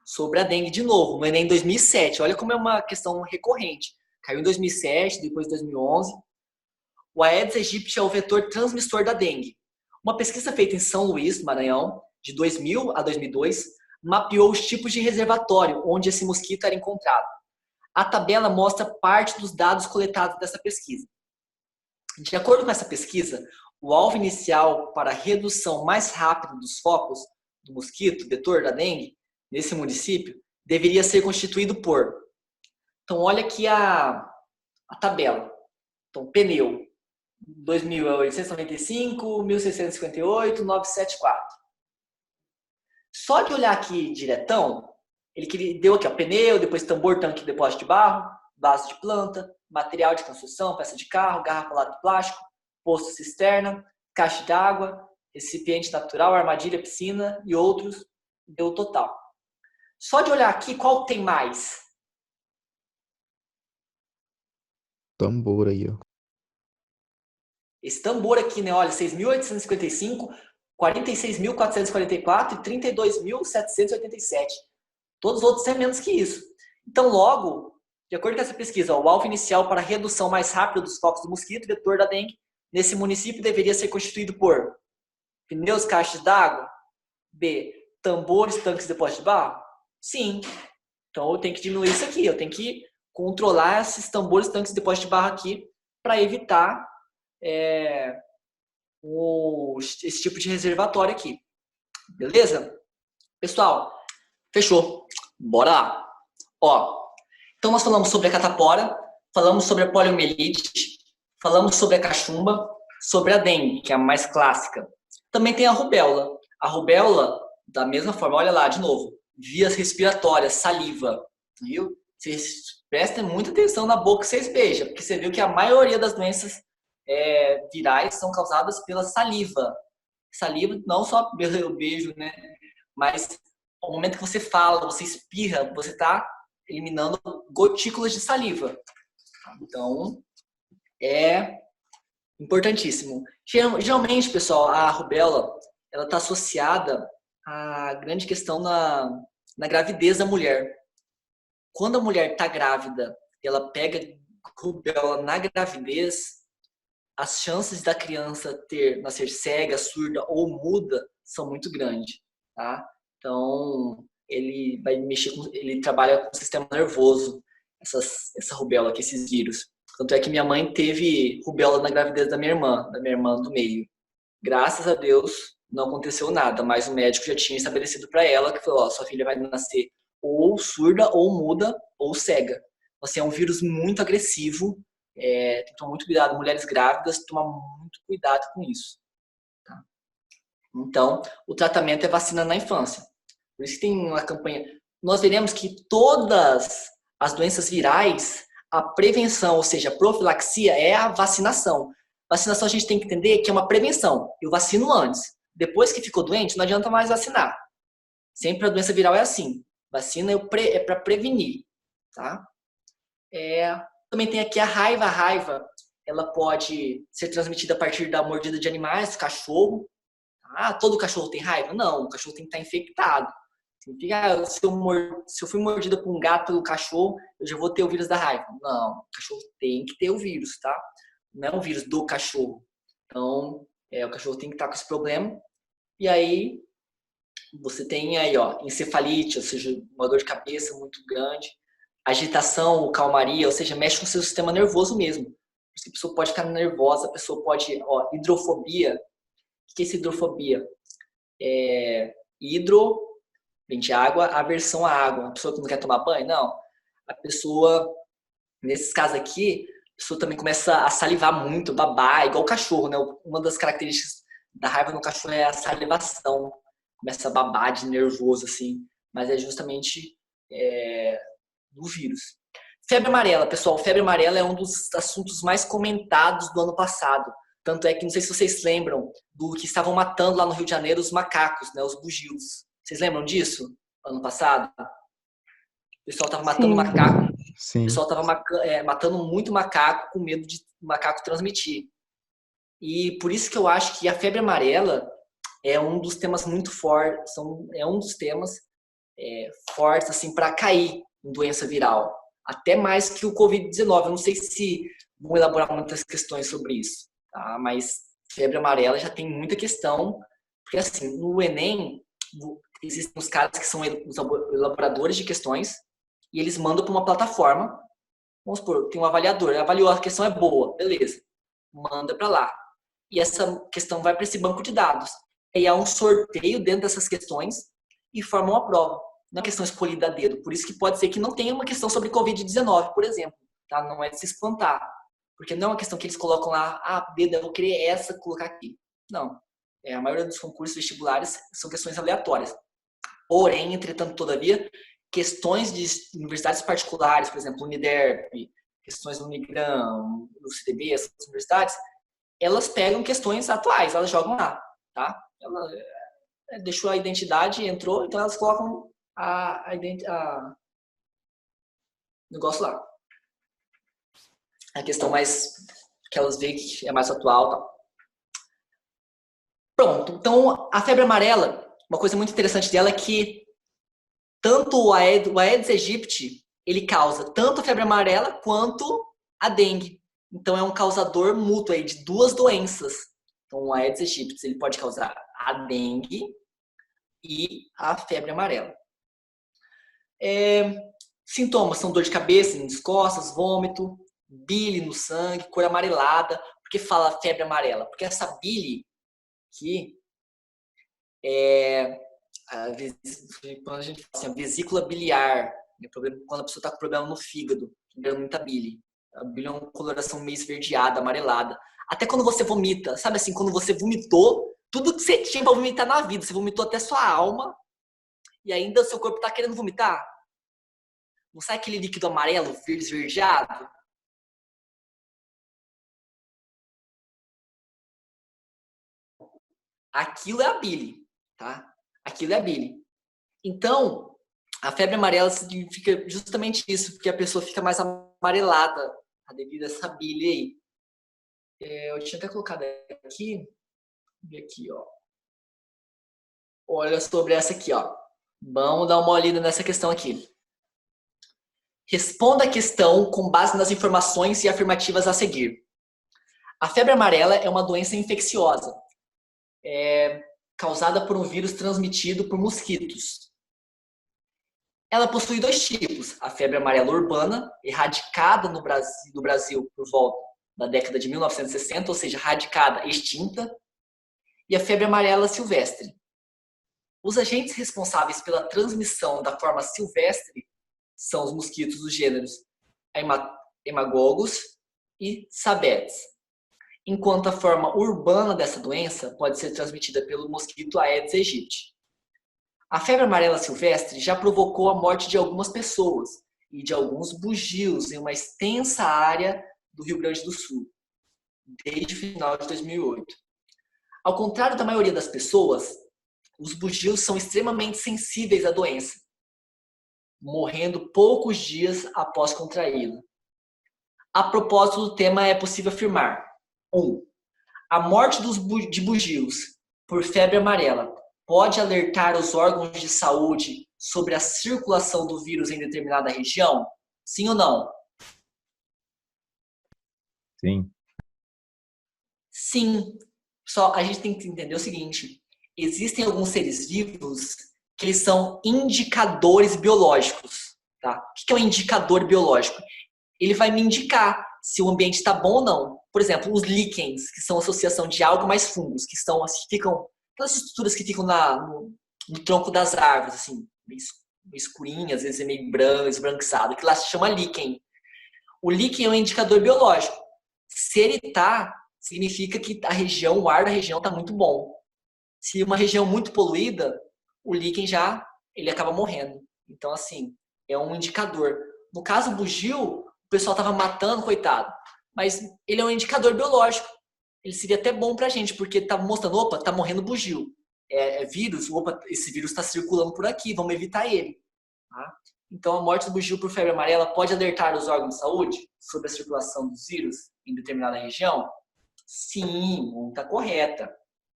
Sobre a dengue de novo, no Enem 2007. Olha como é uma questão recorrente. Caiu em 2007, depois 2011. O Aedes aegypti é o vetor transmissor da dengue. Uma pesquisa feita em São Luís, Maranhão, de 2000 a 2002, mapeou os tipos de reservatório onde esse mosquito era encontrado. A tabela mostra parte dos dados coletados dessa pesquisa. De acordo com essa pesquisa, o alvo inicial para a redução mais rápida dos focos do mosquito, vetor da dengue, nesse município, deveria ser constituído por... Então, olha aqui a tabela. Então, pneu, 2000 é 895, 1658, 974. Só de olhar aqui diretão, ele deu aqui, ó, pneu, depois tambor, tanque, depósito de barro, vaso de planta, material de construção, peça de carro, garrafa lata de plástico, posto cisterna, caixa d'água, recipiente natural, armadilha, piscina e outros, deu o total. Só de olhar aqui, qual tem mais? Tambor aí, ó. Esse tambor aqui, né? Olha, 6.855, 46.444 e 32.787. Todos os outros têm menos que isso. Então, logo, De acordo com essa pesquisa, o alvo inicial para a redução mais rápida dos focos do mosquito vetor da dengue nesse município deveria ser constituído por pneus, caixas d'água, B, tambores, tanques de depósito de barro? Sim. Então eu tenho que diminuir isso aqui, eu tenho que controlar esses tambores, tanques de depósito de barro aqui para evitar esse tipo de reservatório aqui. Beleza? Pessoal, fechou. Bora lá. Ó, então nós falamos sobre a catapora, falamos sobre a poliomielite, falamos sobre a cachumba, sobre a dengue, que é a mais clássica. Também tem a rubéola. A rubéola, da mesma forma, olha lá, de novo, vias respiratórias, saliva, viu? Vocês prestem muita atenção na boca que vocês beijam, porque você viu que a maioria das doenças virais são causadas pela saliva. Saliva, não só pelo beijo, né? Mas no momento que você fala, você espirra, você está eliminando gotículas de saliva. Então, é importantíssimo. Geralmente, pessoal, a rubéola, ela está associada à grande questão na gravidez da mulher. Quando a mulher está grávida, ela pega rubéola na gravidez, as chances da criança nascer cega, surda ou muda são muito grandes, tá? Então, ele trabalha com o sistema nervoso, essa rubéola aqui, esses vírus. Tanto é que minha mãe teve rubéola na gravidez da minha irmã do meio. Graças a Deus, não aconteceu nada, mas o médico já tinha estabelecido para ela que falou, ó, sua filha vai nascer ou surda, ou muda, ou cega. Então, assim, é um vírus muito agressivo, tem que tomar muito cuidado. Mulheres grávidas, tomar muito cuidado com isso. Tá? Então, o tratamento é vacina na infância. Por isso que tem uma campanha. Nós veremos que todas as doenças virais, a prevenção, ou seja, a profilaxia, é a vacinação. Vacinação a gente tem que entender que é uma prevenção. Eu vacino antes. Depois que ficou doente, não adianta mais vacinar. Sempre a doença viral é assim. Vacina é para prevenir. Tá? Também tem aqui a raiva. A raiva, ela pode ser transmitida a partir da mordida de animais, cachorro. Ah, todo cachorro tem raiva? Não, o cachorro tem que estar infectado. Se eu fui mordida por um gato pelo cachorro, eu já vou ter o vírus da raiva. Não, o cachorro tem que ter o vírus, tá? Não é um vírus do cachorro. Então, o cachorro tem que estar com esse problema. E aí, você tem aí, ó, encefalite, ou seja, uma dor de cabeça muito grande. Agitação, calmaria, ou seja, mexe com o seu sistema nervoso mesmo. A pessoa pode ficar nervosa, a pessoa pode, hidrofobia. O que é essa hidrofobia? Hidro, vem de água, aversão à água. A pessoa que não quer tomar banho? Não. A pessoa, nesses casos aqui, a pessoa também começa a salivar muito, babar, igual o cachorro, né? Uma das características da raiva no cachorro é a salivação. Começa a babar de nervoso, assim. Mas é justamente do vírus. Febre amarela, pessoal. Febre amarela é um dos assuntos mais comentados do ano passado. Tanto é que, não sei se vocês lembram, do que estavam matando lá no Rio de Janeiro os macacos, né? Os bugios. Vocês lembram disso? Ano passado? O pessoal estava matando macaco. Sim. O pessoal estava matando muito macaco com medo de o macaco transmitir. E por isso que eu acho que a febre amarela é um dos temas muito fortes, é um dos temas fortes assim, para cair em doença viral. Até mais que o Covid-19. Eu não sei se vão elaborar muitas questões sobre isso. Tá? Mas febre amarela já tem muita questão. Porque assim, no Enem, existem os caras que são os elaboradores de questões e eles mandam para uma plataforma. Vamos supor, tem um avaliador, avaliou, a questão é boa, beleza. Manda para lá. E essa questão vai para esse banco de dados. E há um sorteio dentro dessas questões e forma uma prova. Não é questão escolhida a dedo. Por isso que pode ser que não tenha uma questão sobre Covid-19, por exemplo. Tá? Não é de se espantar. Porque não é uma questão que eles colocam lá, dedo, eu vou querer essa, colocar aqui. Não. A maioria dos concursos vestibulares são questões aleatórias. Porém, entretanto, todavia, questões de universidades particulares, por exemplo, Uniderp, questões do Unigran, do CDB, essas universidades, elas pegam questões atuais, elas jogam lá, tá? Ela deixou a identidade, entrou, então elas colocam a negócio lá. A questão mais que elas veem que é mais atual, tá? Pronto, então a febre amarela, uma coisa muito interessante dela é que tanto o Aedes aegypti, ele causa tanto a febre amarela quanto a dengue. Então, é um causador mútuo aí de duas doenças. Então, o Aedes aegypti, ele pode causar a dengue e a febre amarela. Sintomas são dor de cabeça, nas costas, vômito, bile no sangue, cor amarelada. Por que fala febre amarela? Porque essa bile aqui quando a gente fala assim, a vesícula biliar, quando a pessoa está com problema no fígado, ganha muita bile. A bile é uma coloração meio esverdeada, amarelada. Até quando você vomita, sabe assim, quando você vomitou, tudo que você tinha para vomitar na vida, você vomitou até sua alma, e ainda o seu corpo está querendo vomitar. Não sai aquele líquido amarelo, verde, esverdeado? Aquilo é a bile, tá? Aquilo é a bile. Então, a febre amarela significa justamente isso, porque a pessoa fica mais amarelada devido a essa bile aí. Eu tinha até colocado aqui, ó. Olha sobre essa aqui, ó. Vamos dar uma olhada nessa questão aqui. Responda a questão com base nas informações e afirmativas a seguir. A febre amarela é uma doença infecciosa, causada por um vírus transmitido por mosquitos. Ela possui dois tipos: a febre amarela urbana, erradicada no Brasil por volta da década de 1960, ou seja, radicada, extinta, e a febre amarela silvestre. Os agentes responsáveis pela transmissão da forma silvestre são os mosquitos dos gêneros Haemococcus e Sabetes, enquanto a forma urbana dessa doença pode ser transmitida pelo mosquito Aedes aegypti. A febre amarela silvestre já provocou a morte de algumas pessoas e de alguns bugios em uma extensa área do Rio Grande do Sul, desde o final de 2008. Ao contrário da maioria das pessoas, os bugios são extremamente sensíveis à doença, morrendo poucos dias após contraí-la. A propósito do tema, é possível afirmar: 1. A morte de bugios por febre amarela pode alertar os órgãos de saúde sobre a circulação do vírus em determinada região? Sim ou não? Sim. Sim. Só a gente tem que entender o seguinte: existem alguns seres vivos que eles são indicadores biológicos. Tá? O que é um indicador biológico? Ele vai me indicar se o ambiente está bom ou não. Por exemplo, os líquens, que são a associação de alga mais fungos, que ficam aquelas estruturas que ficam no tronco das árvores, assim, meio escurinhas, às vezes é meio branco, esbranquiçado, que lá se chama líquen. O líquen é um indicador biológico. Se ele tá, significa que o ar da região está muito bom. Se uma região muito poluída, o líquen ele acaba morrendo. Então, assim, é um indicador. No caso do bugio, o pessoal estava matando, coitado. Mas ele é um indicador biológico. Ele seria até bom pra gente, porque estava mostrando, opa, tá morrendo bugio. É vírus, opa, esse vírus está circulando por aqui, vamos evitar ele. Tá? Então, a morte do bugio por febre amarela pode alertar os órgãos de saúde sobre a circulação dos vírus em determinada região? Sim, está correta.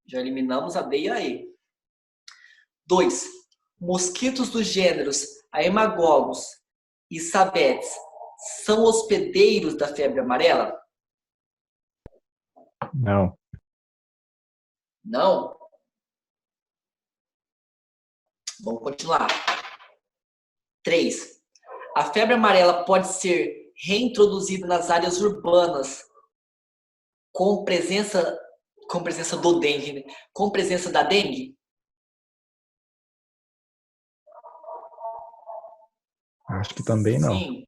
Já eliminamos a D e a E. 2. Mosquitos dos gêneros Haemococcus e Sabetes são hospedeiros da febre amarela? Não. Não? Vamos continuar. 3. A febre amarela pode ser reintroduzida nas áreas urbanas com presença do dengue, né? Com presença da dengue? Acho que também não. Sim.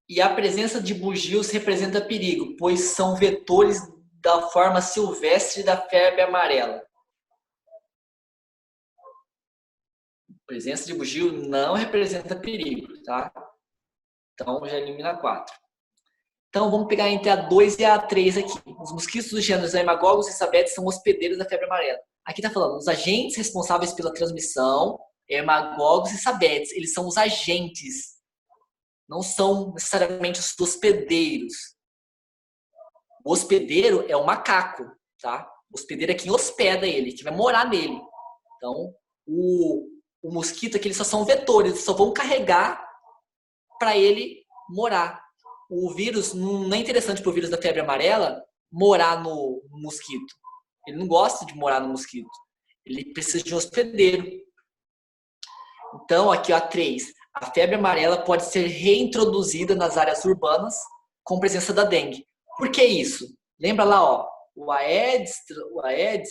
E a presença de bugios representa perigo, pois são vetores da forma silvestre da febre amarela. A presença de bugio não representa perigo, tá? Então, já elimina 4. Então, vamos pegar entre a 2 e a 3 aqui. Os mosquitos dos gêneros Haemococcus e Sabetes são hospedeiros da febre amarela. Aqui está falando, os agentes responsáveis pela transmissão, Haemococcus e Sabetes, eles são os agentes. Não são necessariamente os hospedeiros. O hospedeiro é o macaco, tá? O hospedeiro é quem hospeda ele, que vai morar nele. Então, o mosquito é que eles só são vetores, eles só vão carregar para ele morar. O vírus, não é interessante para o vírus da febre amarela morar no mosquito. Ele não gosta de morar no mosquito. Ele precisa de um hospedeiro. Então, aqui, ó, 3. A febre amarela pode ser reintroduzida nas áreas urbanas com presença da dengue. Por que isso? Lembra lá, ó, o Aedes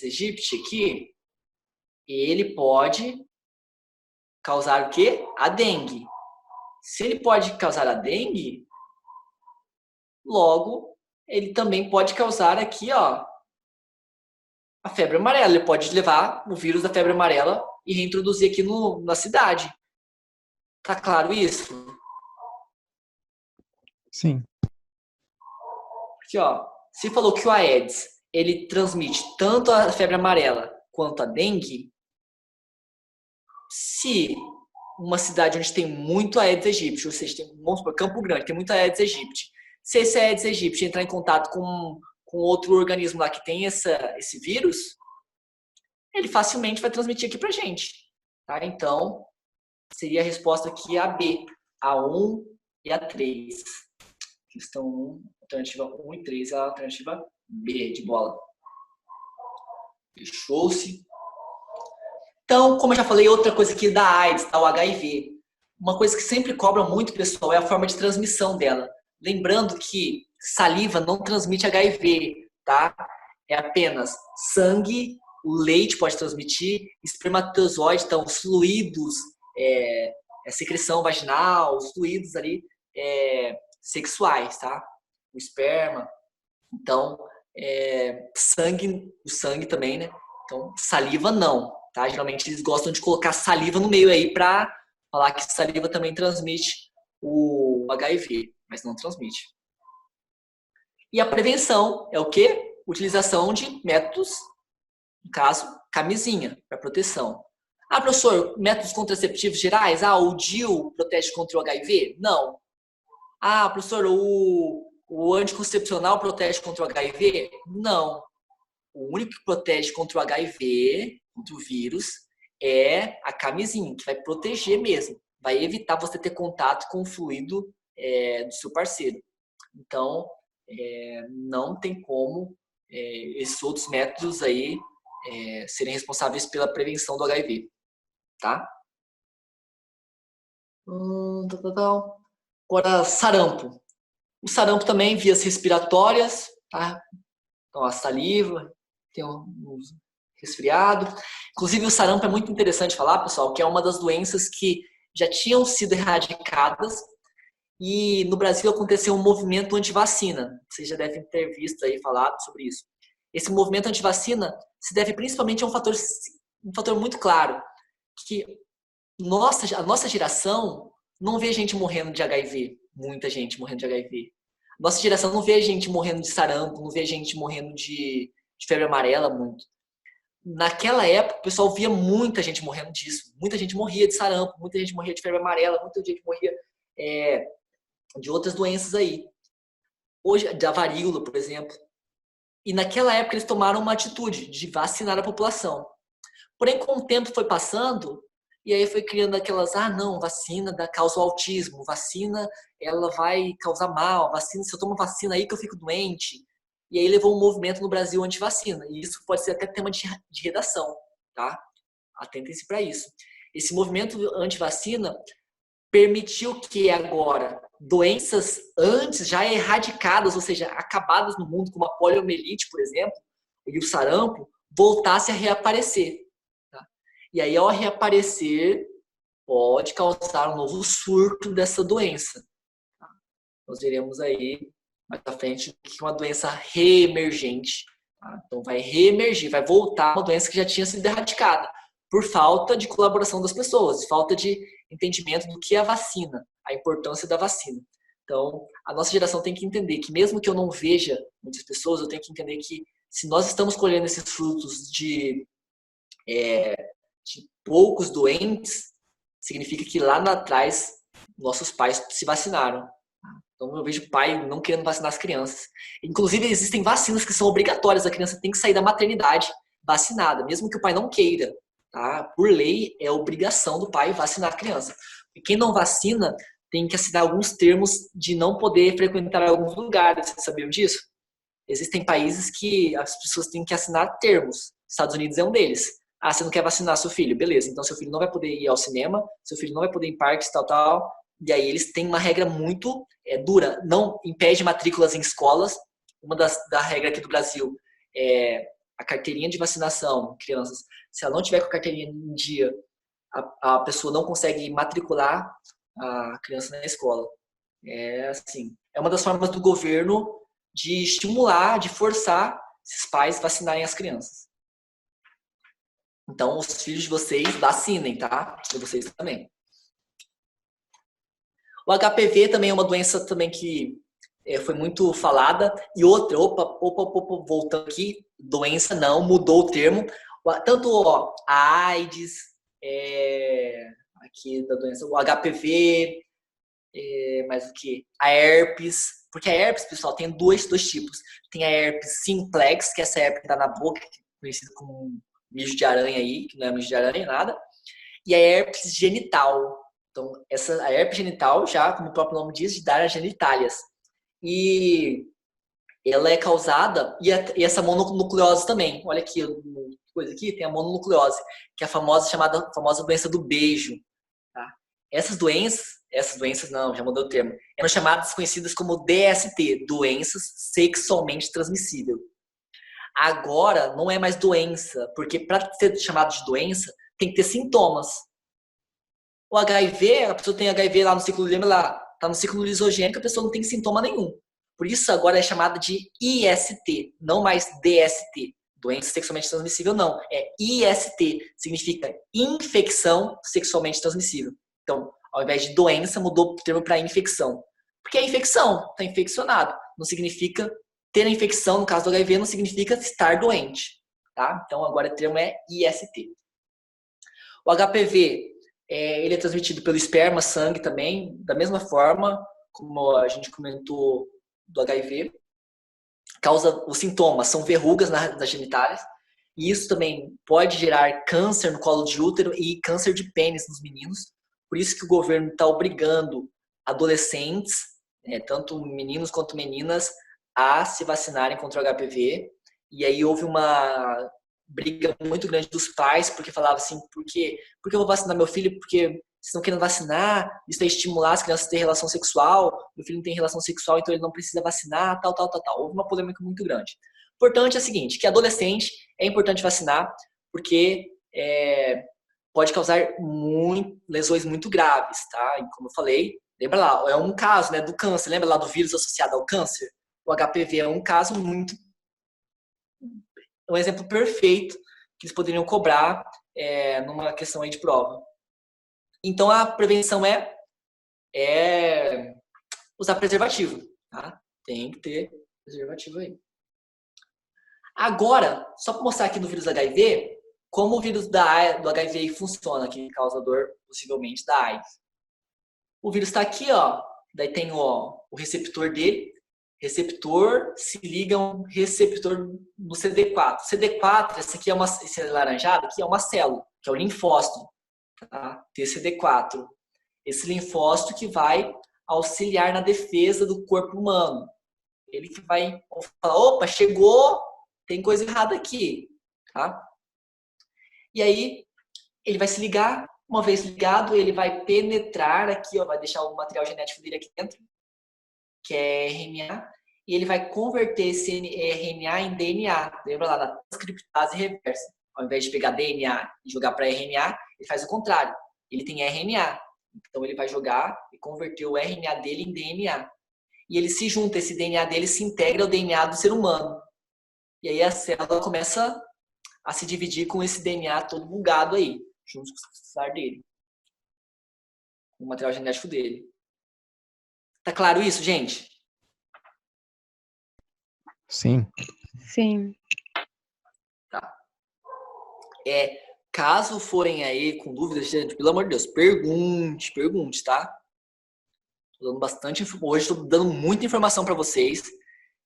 aegypti aqui, ele pode causar o quê? A dengue. Se ele pode causar a dengue, logo, ele também pode causar aqui, ó, a febre amarela. Ele pode levar o vírus da febre amarela e reintroduzir aqui na cidade. Tá claro isso? Sim. Aqui, ó, se falou que o Aedes, ele transmite tanto a febre amarela quanto a dengue, se uma cidade onde tem muito Aedes aegypti, ou seja, vamos supor, Campo Grande, tem muito Aedes aegypti, se esse Aedes aegypti entrar em contato com outro organismo lá que tem esse vírus, ele facilmente vai transmitir aqui pra gente. Tá? Então, seria a resposta aqui a B, a 1 e a 3. Questão 1, alternativa 1 e 3 é a alternativa B de bola. Fechou-se. Então, como eu já falei, outra coisa aqui da AIDS, tá? O HIV. Uma coisa que sempre cobra muito, pessoal, é a forma de transmissão dela. Lembrando que saliva não transmite HIV, tá? É apenas sangue, o leite pode transmitir, espermatozoide, então os fluidos, a secreção vaginal, os fluidos ali sexuais, tá? O esperma. Então, o sangue também, né? Então, saliva não, tá? Geralmente eles gostam de colocar saliva no meio aí pra falar que saliva também transmite o HIV, mas não transmite. E a prevenção é o quê? Utilização de métodos, no caso, camisinha, para proteção. Ah, professor, métodos contraceptivos gerais? Ah, o DIU protege contra o HIV? Não. Ah, professor, o anticoncepcional protege contra o HIV? Não. O único que protege contra o HIV, contra o vírus, é a camisinha, que vai proteger mesmo. Vai evitar você ter contato com o fluido do seu parceiro. Então, não tem como esses outros métodos aí serem responsáveis pela prevenção do HIV. Tá? Agora, sarampo. O sarampo também, vias respiratórias, tá? Então, a saliva, tem um resfriado. Inclusive, o sarampo é muito interessante falar, pessoal, que é uma das doenças que já tinham sido erradicadas e no Brasil aconteceu um movimento anti-vacina. Vocês já devem ter visto aí, falado sobre isso. Esse movimento anti-vacina se deve principalmente a um fator muito claro, que a nossa geração não vê gente morrendo de HIV, muita gente morrendo de HIV. Nossa geração não vê gente morrendo de sarampo, não vê gente morrendo de febre amarela muito. Naquela época, o pessoal via muita gente morrendo disso. Muita gente morria de sarampo, muita gente morria de febre amarela, muita gente morria de outras doenças aí. Hoje, da varíola, por exemplo. E naquela época eles tomaram uma atitude de vacinar a população. Porém, com o tempo foi passando, e aí foi criando aquelas, não, vacina causa o autismo, vacina ela vai causar mal, vacina, se eu tomo vacina aí que eu fico doente. E aí levou um movimento no Brasil anti-vacina. E isso pode ser até tema de redação, tá? Atentem-se para isso. Esse movimento anti-vacina permitiu que agora doenças antes já erradicadas, ou seja, acabadas no mundo, como a poliomielite, por exemplo, e o sarampo, voltasse a reaparecer. Tá? E aí, ao reaparecer, pode causar um novo surto dessa doença. Tá? Nós veremos aí, mais à frente, que é uma doença reemergente. Tá? Então, vai reemergir, vai voltar uma doença que já tinha sido erradicada, por falta de colaboração das pessoas, falta de entendimento do que é a vacina, a importância da vacina. Então, a nossa geração tem que entender que mesmo que eu não veja muitas pessoas, eu tenho que entender que se nós estamos colhendo esses frutos de poucos doentes, significa que lá atrás nossos pais se vacinaram. Então, eu vejo pai não querendo vacinar as crianças. Inclusive, existem vacinas que são obrigatórias, a criança tem que sair da maternidade vacinada, mesmo que o pai não queira. tá? Por lei, é obrigação do pai vacinar a criança. E quem não vacina tem que assinar alguns termos de não poder frequentar alguns lugares. Vocês sabiam disso? Existem países que as pessoas têm que assinar termos. Estados Unidos é um deles. Ah, você não quer vacinar seu filho? Beleza, então seu filho não vai poder ir ao cinema, seu filho não vai poder ir em parques, tal, tal. E aí eles têm uma regra muito dura. Não impede matrículas em escolas. Uma da regra aqui do Brasil é a carteirinha de vacinação, crianças. Se ela não tiver com a carteirinha em dia, a pessoa não consegue matricular a criança na escola. É assim, é uma das formas do governo de estimular, de forçar esses pais a vacinarem as crianças. Então, os filhos de vocês vacinem, tá? E vocês também. O HPV também é uma doença também que foi muito falada. E outra, voltando aqui, doença não, mudou o termo. Tanto a AIDS, aqui da doença, o HPV, mais o que? A herpes. Porque a herpes, pessoal, tem dois tipos. Tem a herpes simplex, que é essa herpes que tá na boca, que é conhecida como mijo de aranha aí, que não é mijo de aranha, nada. E a herpes genital. Então, a herpes genital, já, como o próprio nome diz, de dar as genitálias. E ela é causada, e essa mononucleose também. Olha aqui, coisa aqui, tem a mononucleose, que é a famosa doença do beijo. Tá? Essas doenças não, já mudou o termo, eram chamadas conhecidas como DST, doenças sexualmente transmissíveis. Agora não é mais doença, porque para ser chamado de doença tem que ter sintomas. O HIV, a pessoa tem HIV lá no ciclo, lembra lá, tá no ciclo lisogênico, a pessoa não tem sintoma nenhum. Por isso agora é chamada de IST, não mais DST, doença sexualmente transmissível não, é IST, significa infecção sexualmente transmissível. Então, ao invés de doença, mudou o termo para infecção. Porque é infecção, está infeccionado, não significa ter a infecção, no caso do HIV, não significa estar doente. Tá? Então, agora o termo é IST. O HPV, ele é transmitido pelo esperma, sangue também, da mesma forma como a gente comentou do HIV. Causa, os sintomas são verrugas nas genitálias, e isso também pode gerar câncer no colo de útero e câncer de pênis nos meninos. Por isso que o governo está obrigando adolescentes, tanto meninos quanto meninas, a se vacinarem contra o HPV. E aí houve uma briga muito grande dos pais, porque falava assim, por que eu vou vacinar meu filho? Porque vocês estão querendo vacinar, isso é estimular as crianças a ter relação sexual, meu filho não tem relação sexual, então ele não precisa vacinar, tal. Houve uma polêmica muito grande. O importante é o seguinte, que adolescente é importante vacinar, porque pode causar lesões muito graves, tá? E como eu falei, lembra lá, é um caso, né, do câncer, lembra lá do vírus associado ao câncer? O HPV é um caso um exemplo perfeito que eles poderiam cobrar numa questão aí de prova. Então, a prevenção é usar preservativo, tá? Tem que ter preservativo aí. Agora, só para mostrar aqui no vírus HIV, como o vírus do HIV funciona, que é causador, possivelmente, da AIDS. O vírus está aqui, ó. Daí tem o receptor dele. Receptor se liga a um receptor no CD4. CD4, esse laranjado aqui é uma célula, que é o linfócito, tá? TCD4. Esse linfócito que vai auxiliar na defesa do corpo humano. Ele que vai falar, opa, chegou, tem coisa errada aqui, tá? E aí, ele vai se ligar, uma vez ligado, ele vai penetrar aqui, ó, vai deixar o material genético dele aqui dentro, que é RNA, e ele vai converter esse RNA em DNA. Lembra lá da transcriptase reversa? Ao invés de pegar DNA e jogar para RNA, ele faz o contrário. Ele tem RNA. Então ele vai jogar e converter o RNA dele em DNA. E ele se junta, esse DNA dele se integra ao DNA do ser humano. E aí a célula começa a se dividir com esse DNA todo bugado aí, junto com o celular dele. Com o material genético dele. Tá claro isso, gente? Sim. Sim. Tá. Caso forem aí com dúvidas, gente, pelo amor de Deus, pergunte, tá? Tô dando bastante, hoje estou dando muita informação para vocês,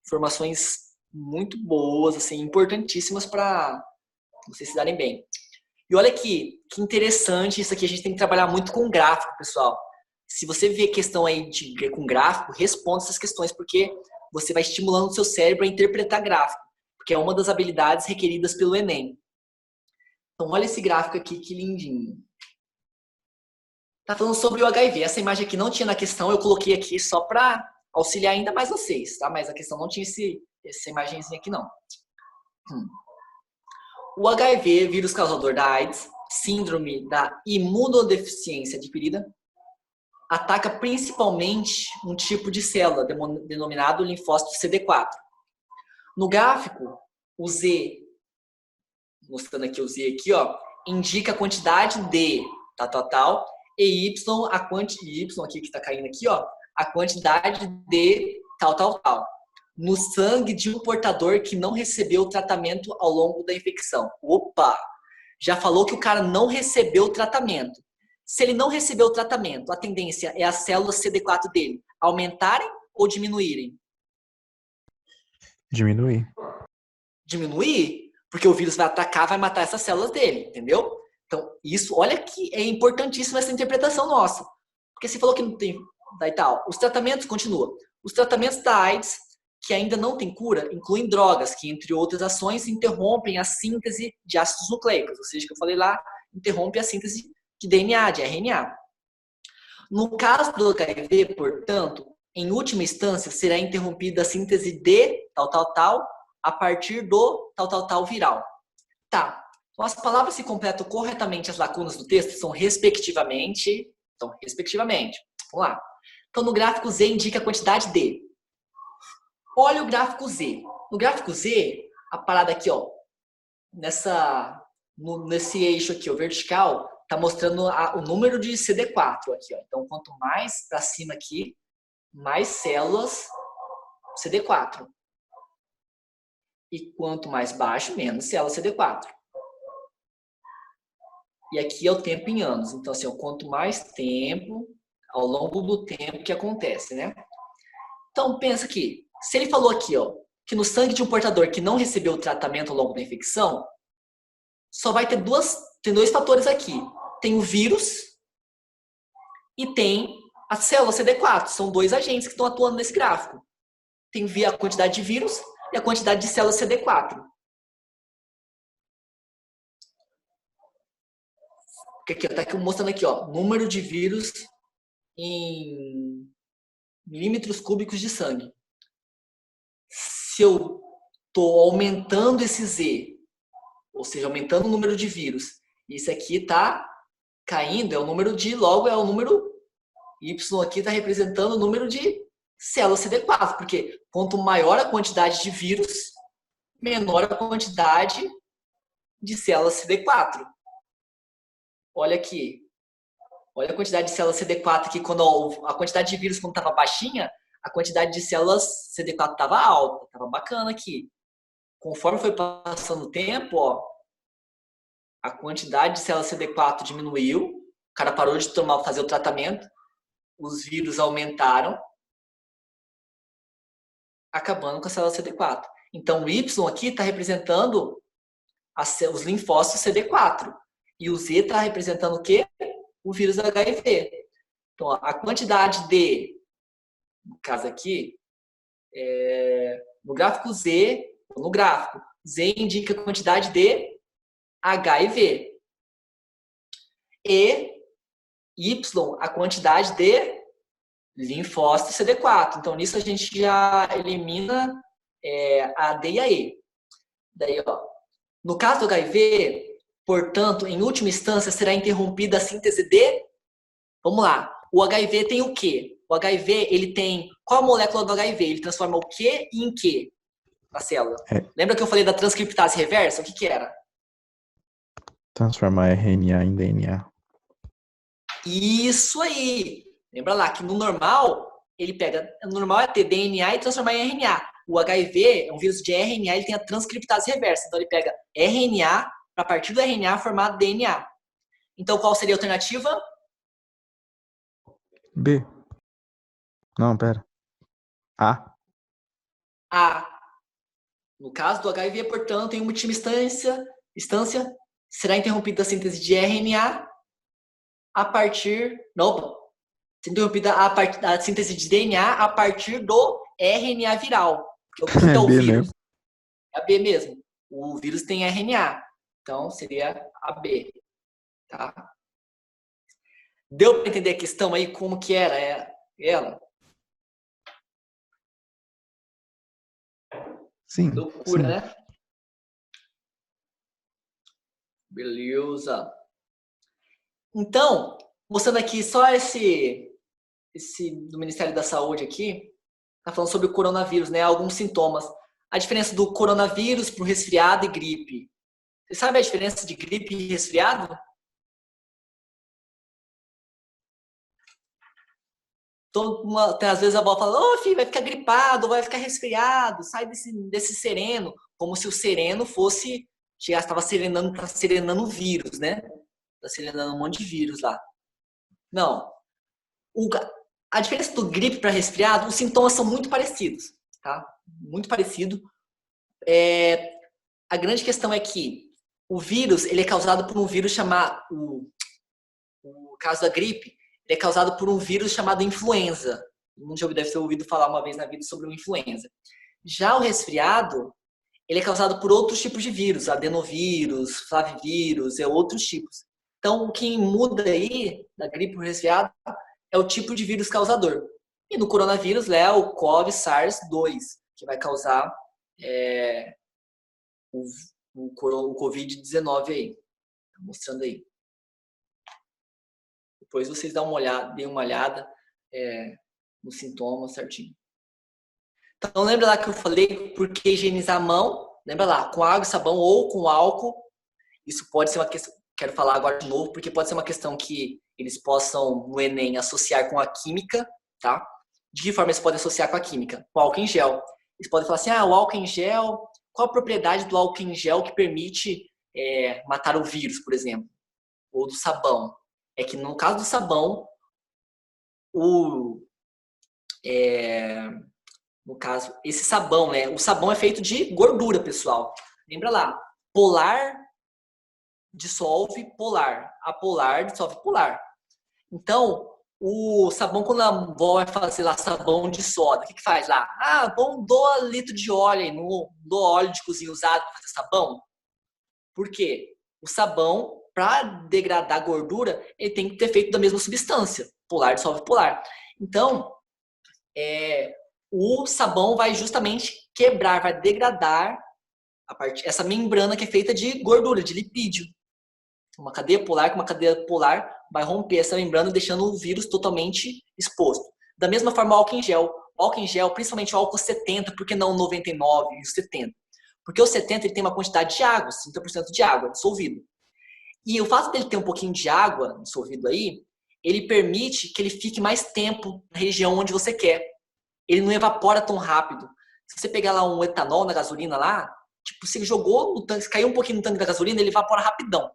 informações muito boas, assim, importantíssimas para vocês se darem bem. E olha aqui, que interessante, isso aqui a gente tem que trabalhar muito com gráfico, pessoal. Se você vê questão aí com gráfico, responda essas questões, porque você vai estimulando o seu cérebro a interpretar gráfico, porque é uma das habilidades requeridas pelo Enem. Então, olha esse gráfico aqui, que lindinho. Tá falando sobre o HIV. Essa imagem aqui não tinha na questão, eu coloquei aqui só para auxiliar ainda mais vocês, tá? Mas a questão não tinha essa imagenzinha aqui, não. O HIV, vírus causador da AIDS, síndrome da imunodeficiência adquirida, ataca principalmente um tipo de célula denominado linfócito CD4. No gráfico, o Z, mostrando aqui o Z aqui, ó, indica a quantidade de tal, e Y, Y aqui que está caindo aqui, ó, a quantidade de tal. No sangue de um portador que não recebeu tratamento ao longo da infecção. Opa! Já falou que o cara não recebeu o tratamento. Se ele não recebeu o tratamento, a tendência é as células CD4 dele aumentarem ou diminuírem? Diminuir. Diminuir? Porque o vírus vai atacar, vai matar essas células dele, entendeu? Então, isso, olha que é importantíssimo essa interpretação nossa. Porque você falou que não tem, daí tal. Os tratamentos, continua. Os tratamentos da AIDS, que ainda não tem cura, incluem drogas, que, entre outras ações, interrompem a síntese de ácidos nucleicos. Ou seja, que eu falei lá, interrompe a síntese de DNA, de RNA. No caso do HIV, portanto, em última instância, será interrompida a síntese de tal, a partir do tal viral. Tá. Então, as palavras que completam corretamente as lacunas do texto são respectivamente. Vamos lá. Então, no gráfico Z indica a quantidade de. Olha o gráfico Z. No gráfico Z, a parada aqui, ó, nesse eixo aqui, o vertical, tá mostrando o número de CD4 aqui, ó. Então, quanto mais para cima aqui, mais células CD4. E quanto mais baixo, menos células CD4. E aqui é o tempo em anos. Então, assim, quanto mais tempo, ao longo do tempo que acontece, né? Então, pensa aqui. Se ele falou aqui, ó, que no sangue de um portador que não recebeu o tratamento ao longo da infecção, só vai ter dois fatores aqui. Tem o vírus e tem a célula CD4. São dois agentes que estão atuando nesse gráfico. Tem a quantidade de vírus e a quantidade de células CD4. Porque está aqui mostrando aqui, ó, número de vírus em milímetros cúbicos de sangue. Se eu estou aumentando esse Z, ou seja, aumentando o número de vírus, isso aqui está caindo, é o número de, logo é o número Y aqui está representando o número de células CD4, porque quanto maior a quantidade de vírus, menor a quantidade de células CD4. Olha aqui. Olha a quantidade de células CD4 aqui, quando a quantidade de vírus quando estava baixinha, a quantidade de células CD4 estava alta, estava bacana aqui. Conforme foi passando o tempo, ó, a quantidade de células CD4 diminuiu, o cara parou de fazer o tratamento, os vírus aumentaram, acabando com a célula CD4. Então, o Y aqui está representando os linfócitos CD4. E o Z está representando o quê? O vírus HIV. Então, a quantidade de, no caso aqui, no gráfico Z, Z indica a quantidade de HIV. E Y, a quantidade de linfócito CD4. Então, nisso a gente já elimina a D e a E. Daí, ó, no caso do HIV, portanto, em última instância, será interrompida a síntese de... Vamos lá. O HIV tem o quê? O HIV, ele tem... Qual a molécula do HIV? Ele transforma o quê em quê na célula? Lembra que eu falei da transcriptase reversa? O que era? Transformar RNA em DNA. Isso aí! Lembra lá que no normal, o normal é ter DNA e transformar em RNA. O HIV é um vírus de RNA, ele tem a transcriptase reversa. Então, ele pega RNA, para partir do RNA formar DNA. Então, qual seria a alternativa? B. Não, pera. A. A. No caso do HIV, portanto, em última instância, será interrompida a síntese de RNA a partir... Não, será interrompida a síntese de DNA a partir do RNA viral. Que é É o B vírus. mesmo. É a B mesmo. O vírus tem RNA. Então, seria a B. Tá? Deu para entender a questão aí, como que era ela? Sim, Loucura, sim. né? Beleza. Então, mostrando aqui só esse do Ministério da Saúde aqui, tá falando sobre o coronavírus, né? Alguns sintomas. A diferença do coronavírus para o resfriado e gripe. Você sabe a diferença de gripe e resfriado? Às vezes a avó fala, ô filho, vai ficar gripado, vai ficar resfriado, sai desse sereno, como se o sereno fosse, já estava serenando o vírus, né? Tá serenando um monte de vírus lá. Não. A diferença do gripe para resfriado, os sintomas são muito parecidos, tá? Muito parecido. A grande questão é que o vírus, ele é causado por um vírus chamado, o caso da gripe, ele é causado por um vírus chamado influenza. Todo mundo já deve ter ouvido falar uma vez na vida sobre o influenza. Já o resfriado, ele é causado por outros tipos de vírus, adenovírus, flavivírus, outros tipos. Então, o que muda aí da gripe para o resfriado é o tipo de vírus causador. E no coronavírus é o CoV-SARS-2, que vai causar o Covid-19 aí. Tá mostrando aí. Depois vocês deem uma olhada nos sintomas certinho. Então, lembra lá que eu falei por que higienizar a mão? Lembra lá, com água e sabão ou com álcool. Isso pode ser uma questão, quero falar agora de novo, porque pode ser uma questão que eles possam, no Enem, associar com a química, tá? De que forma eles podem associar com a química? Com o álcool em gel. Eles podem falar assim, o álcool em gel, qual a propriedade do álcool em gel que permite matar o vírus, por exemplo? Ou do sabão. É que no caso do sabão, no caso, esse sabão, né? O sabão é feito de gordura, pessoal. Lembra lá, polar dissolve polar, apolar dissolve polar. Então, o sabão, quando a avó vai fazer lá sabão de soda, o que faz lá? Vamos doar litro de óleo aí, do óleo de cozinha usado para fazer sabão. Por quê? O sabão, para degradar a gordura, ele tem que ter feito da mesma substância. Polar dissolve polar. Então, o sabão vai justamente quebrar, vai degradar essa membrana que é feita de gordura, de lipídio. Uma cadeia polar com uma cadeia polar vai romper essa membrana, deixando o vírus totalmente exposto. Da mesma forma, o álcool em gel. O álcool em gel, principalmente o álcool 70, por que não o 99 e o 70? Porque o 70 ele tem uma quantidade de água, 30% de água dissolvido. E o fato dele ter um pouquinho de água dissolvido aí, ele permite que ele fique mais tempo na região onde você quer. Ele não evapora tão rápido. Se você pegar lá um etanol na gasolina lá, tipo, você jogou no tanque, caiu um pouquinho no tanque da gasolina, ele evapora rapidão.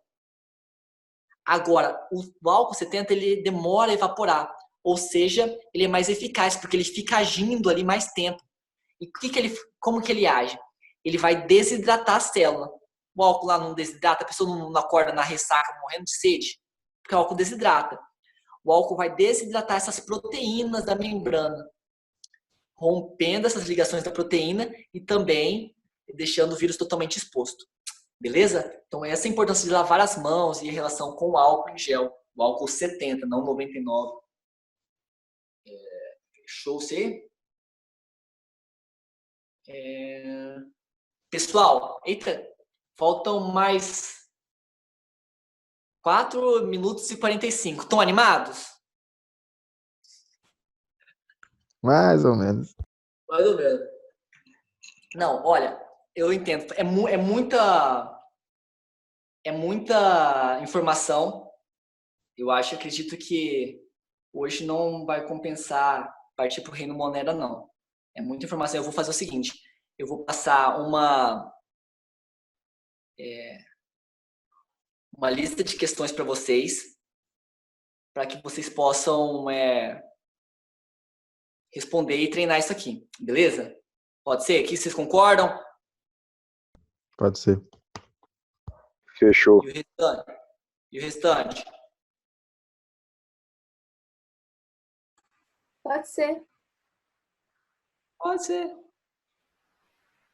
Agora, o álcool 70, ele demora a evaporar. Ou seja, ele é mais eficaz, porque ele fica agindo ali mais tempo. E como que ele age? Ele vai desidratar a célula. O álcool lá não desidrata, a pessoa não acorda na ressaca morrendo de sede, porque o álcool desidrata. O álcool vai desidratar essas proteínas da membrana, rompendo essas ligações da proteína e também deixando o vírus totalmente exposto. Beleza? Então, essa é a importância de lavar as mãos e em relação com o álcool em gel. O álcool 70, não 99. Fechou você? Pessoal, eita, faltam mais 4 minutos e 45. Estão animados? Mais ou menos. Mais ou menos. Não, olha, eu entendo. É muita informação. Eu acredito que hoje não vai compensar partir para o Reino Monera, não. É muita informação. Eu vou fazer o seguinte, eu vou passar uma lista de questões para vocês, para que vocês possam responder e treinar isso aqui, beleza? Pode ser? Aqui vocês concordam? Pode ser. Fechou. E o restante? E o restante? Pode ser. Pode ser.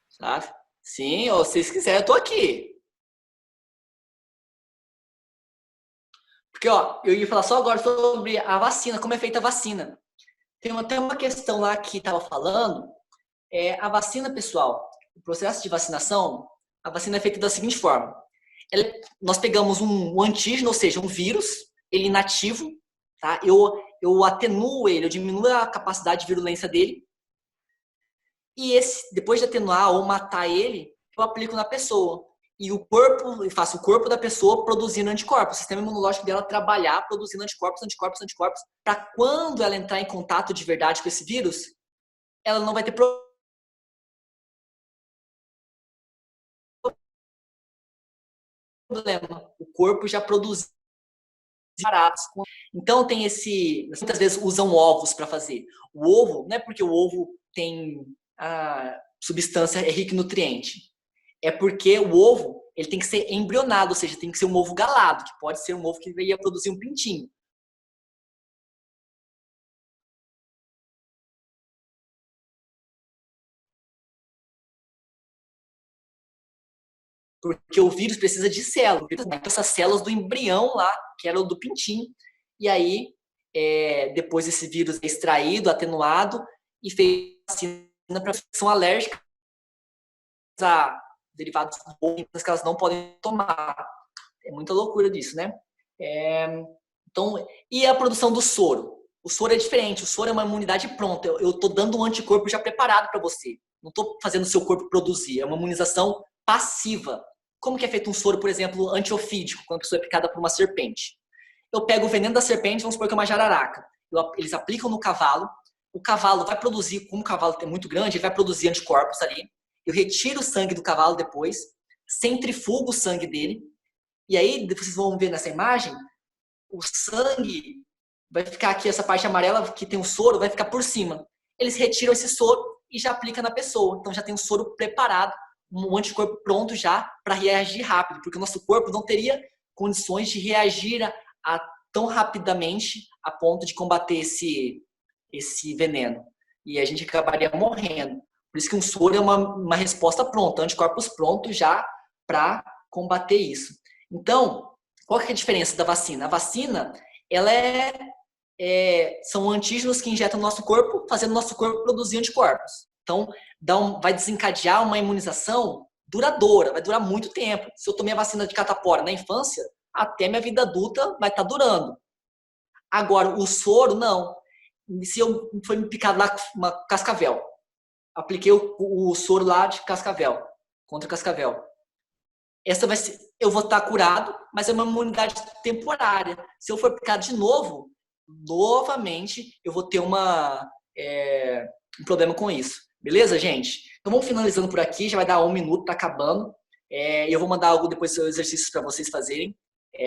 Sabe? Sim, ou se vocês quiserem, eu tô aqui. Porque, ó, eu ia falar só agora sobre a vacina, como é feita a vacina. Tem até uma questão lá que estava falando, a vacina, pessoal, o processo de vacinação, a vacina é feita da seguinte forma. Nós pegamos um antígeno, ou seja, um vírus, ele inativo, tá? Eu atenuo ele, eu diminuo a capacidade de virulência dele, e depois de atenuar ou matar ele, eu aplico na pessoa. E o corpo, eu faço o corpo da pessoa produzindo anticorpos, o sistema imunológico dela trabalhar produzindo anticorpos, para quando ela entrar em contato de verdade com esse vírus, ela não vai ter problema. O corpo já produziu baratos. Então tem muitas vezes usam ovos para fazer. O ovo, não é porque o ovo tem a substância é rica em nutriente. É porque o ovo, ele tem que ser embrionado, ou seja, tem que ser um ovo galado, que pode ser um ovo que ia produzir um pintinho. Porque o vírus precisa de células, essas células do embrião lá, que era o do pintinho. E aí, depois esse vírus é extraído, atenuado, e fez vacina para são alérgicas a derivados bons que elas não podem tomar. É muita loucura disso, né? Então, e a produção do soro? O soro é diferente, o soro é uma imunidade pronta. Eu estou dando um anticorpo já preparado para você. Não estou fazendo o seu corpo produzir, é uma imunização passiva. Como que é feito um soro, por exemplo, antiofídico, quando a pessoa é picada por uma serpente? Eu pego o veneno da serpente, vamos supor que é uma jararaca. Eles aplicam no cavalo, o cavalo vai produzir, como o cavalo é muito grande, ele vai produzir anticorpos ali. Eu retiro o sangue do cavalo depois, centrifugo o sangue dele, e aí vocês vão ver nessa imagem, o sangue vai ficar aqui, essa parte amarela que tem o soro, vai ficar por cima. Eles retiram esse soro e já aplicam na pessoa. Então já tem um soro preparado, um anticorpo pronto já para reagir rápido, porque o nosso corpo não teria condições de reagir tão rapidamente a ponto de combater esse veneno. E a gente acabaria morrendo. Por isso que um soro é uma resposta pronta, anticorpos prontos já para combater isso. Então, qual que é a diferença da vacina? A vacina, ela são antígenos que injetam no nosso corpo, fazendo o nosso corpo produzir anticorpos. Então, vai desencadear uma imunização duradoura, vai durar muito tempo. Se eu tomei a vacina de catapora na infância, até minha vida adulta vai estar durando. Agora, o soro, não. Se eu foi me picado lá com uma cascavel, apliquei o soro lá de cascavel, contra cascavel. Eu vou estar curado, mas é uma imunidade temporária. Se eu for picado de novo, novamente, eu vou ter um problema com isso. Beleza, gente? Então vamos finalizando por aqui, já vai dar 1 minuto, tá acabando. Eu vou mandar algo depois exercícios para vocês fazerem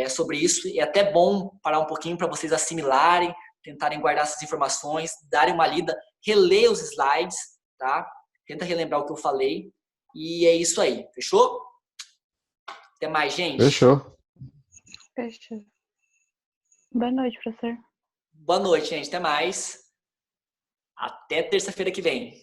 sobre isso. É até bom parar um pouquinho para vocês assimilarem, tentarem guardar essas informações, darem uma lida, reler os slides, tá? Tenta relembrar o que eu falei. E é isso aí, fechou? Até mais, gente. Fechou. Fechou. Boa noite, professor. Boa noite, gente. Até mais. Até terça-feira que vem.